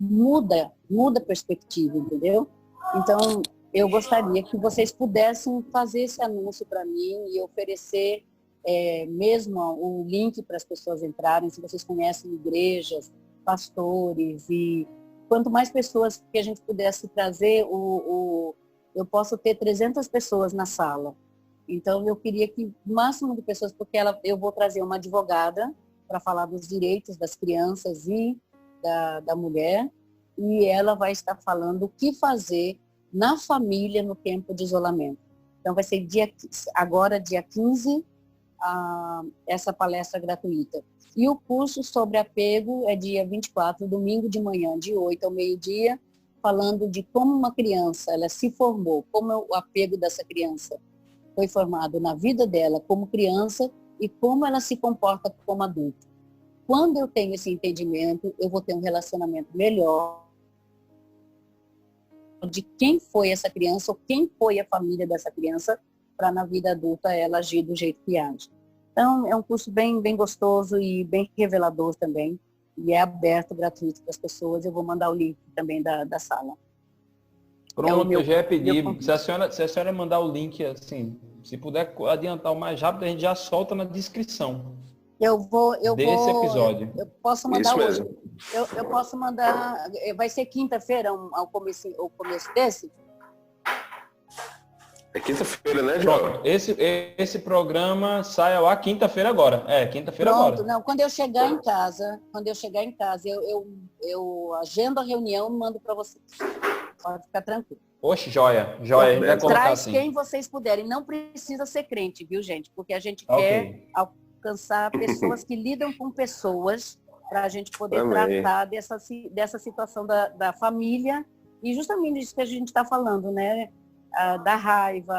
Speaker 4: muda a perspectiva, entendeu? Então, eu gostaria que vocês pudessem fazer esse anúncio para mim e oferecer mesmo o link para as pessoas entrarem, se vocês conhecem igrejas, pastores, e quanto mais pessoas que a gente pudesse trazer, eu posso ter 300 pessoas na sala. Então, eu queria que o máximo de pessoas, porque eu vou trazer uma advogada para falar dos direitos das crianças e da mulher, e ela vai estar falando o que fazer na família no tempo de isolamento. Então, vai ser agora, dia 15, essa palestra gratuita. E o curso sobre apego é dia 24, domingo de manhã, de 8 ao meio-dia, falando de como uma criança ela se formou, como o apego dessa criança foi formado na vida dela como criança e como ela se comporta como adulto. Quando eu tenho esse entendimento, eu vou ter um relacionamento melhor de quem foi essa criança ou quem foi a família dessa criança para na vida adulta ela agir do jeito que age. Então, é um curso bem, bem gostoso e bem revelador também. E é aberto, gratuito para as pessoas. Eu vou mandar o link também da sala.
Speaker 1: Pronto, eu já ia pedir. Se a senhora mandar o link, assim, se puder adiantar o mais rápido, a gente já solta na descrição. Desse episódio.
Speaker 4: Eu posso mandar hoje. Eu posso mandar. Vai ser quinta-feira o começo desse?
Speaker 2: É quinta-feira, né, João?
Speaker 1: Esse programa sai ao ar quinta-feira agora. Quinta-feira agora.
Speaker 4: Não, quando eu chegar em casa, eu agendo a reunião e mando para vocês. Pode ficar tranquilo.
Speaker 1: Oxe, joia. Vai colocar
Speaker 4: Traz
Speaker 1: assim.
Speaker 4: quem vocês puderem. Não precisa ser crente, viu, gente? Porque a gente quer alcançar pessoas que lidam com pessoas para a gente poder tratar dessa situação da família e justamente disso que a gente está falando, né? Da raiva,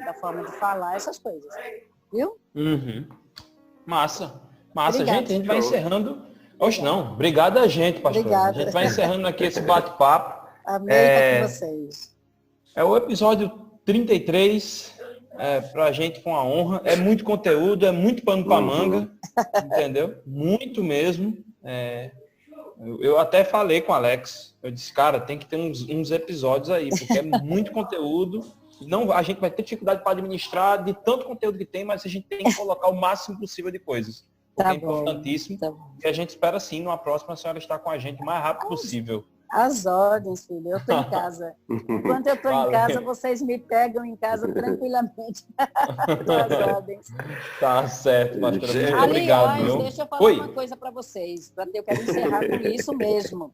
Speaker 4: da forma de falar, essas coisas. Viu?
Speaker 1: Massa.
Speaker 4: Obrigada.
Speaker 1: Gente, a gente vai encerrando. Oxe, não. Obrigada a gente, pastor.
Speaker 4: Obrigada.
Speaker 1: A gente vai encerrando aqui esse bate-papo.
Speaker 4: Amei estar com vocês.
Speaker 1: É o episódio 33. Pra gente com a honra. É muito conteúdo, é muito pano pra manga. Entendeu? Muito mesmo. Eu até falei com o Alex, eu disse, cara, tem que ter uns episódios aí, porque é muito conteúdo. A gente vai ter dificuldade para administrar de tanto conteúdo que tem, mas a gente tem que colocar o máximo possível de coisas. Porque é importantíssimo. E a gente espera sim, numa próxima, a senhora estar com a gente o mais rápido possível.
Speaker 4: As ordens, filho. Eu estou em casa. Enquanto eu estou em casa, vocês me pegam em casa tranquilamente. As ordens.
Speaker 1: Tá certo, pastor. Muito obrigado. Viu?
Speaker 4: Deixa eu falar uma coisa para vocês. Eu quero encerrar com isso mesmo.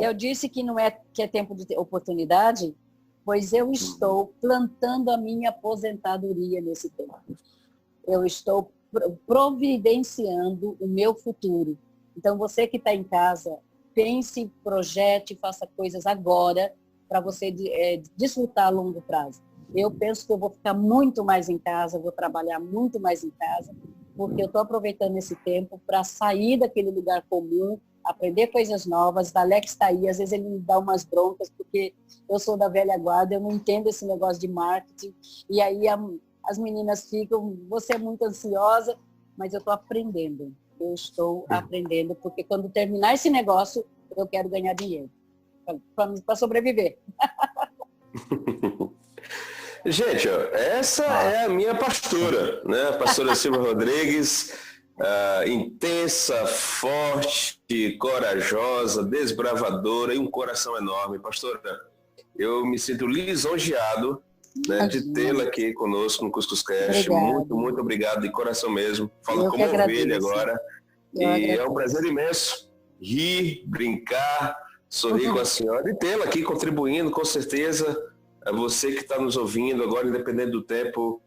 Speaker 4: Eu disse que não que é tempo de oportunidade, pois eu estou plantando a minha aposentadoria nesse tempo. Eu estou providenciando o meu futuro. Então, você que está em casa, pense, projete, faça coisas agora para você desfrutar a longo prazo. Eu penso que eu vou ficar muito mais em casa, vou trabalhar muito mais em casa, porque eu estou aproveitando esse tempo para sair daquele lugar comum, aprender coisas novas. O Alex está aí, às vezes ele me dá umas broncas, porque eu sou da velha guarda, eu não entendo esse negócio de marketing. E aí as meninas ficam, você é muito ansiosa, mas eu estou aprendendo. Eu estou aprendendo, porque quando terminar esse negócio, eu quero ganhar dinheiro, para sobreviver.
Speaker 2: Gente, ó, essa é a minha pastora, né? A pastora Silvia Rodrigues, intensa, forte, corajosa, desbravadora e um coração enorme. Pastora, eu me sinto lisonjeado, né, de tê-la aqui conosco no Cuscuzcast. Muito, muito obrigado, de coração mesmo. Falo como ovelha agora. E é um prazer imenso rir, brincar, sorrir com a senhora e tê-la aqui contribuindo, com certeza. Você que está nos ouvindo agora, independente do tempo,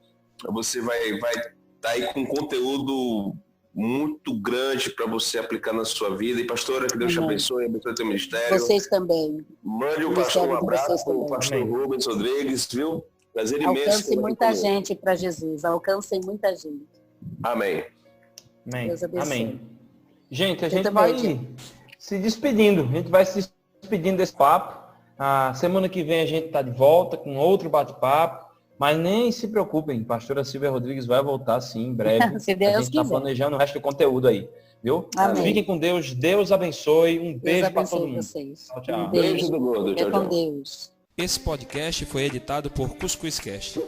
Speaker 2: você vai estar aí com conteúdo muito grande para você aplicar na sua vida. E pastora, que Deus te abençoe, abençoe teu ministério.
Speaker 4: Vocês também.
Speaker 2: Mande um abraço para o pastor Rubens Rodrigues, viu? Prazer imenso.
Speaker 4: Alcance muita gente para Jesus, alcancem muita gente.
Speaker 2: Amém.
Speaker 1: Amém.
Speaker 4: Deus abençoe.
Speaker 1: Amém. Gente, a gente vai se despedindo. A gente vai se despedindo desse papo. A semana que vem a gente está de volta com outro bate-papo. Mas nem se preocupem, pastora Silvia Rodrigues vai voltar sim em breve.
Speaker 4: Se Deus
Speaker 1: a gente está planejando o resto do conteúdo aí. Viu?
Speaker 4: Amém.
Speaker 1: Fiquem com Deus. Deus abençoe. Um beijo para todo mundo.
Speaker 4: Vocês.
Speaker 1: Tchau, tchau.
Speaker 4: Um beijo
Speaker 2: do gordo.
Speaker 4: Tchau, com Deus.
Speaker 6: Esse podcast foi editado por Cuscuzcast.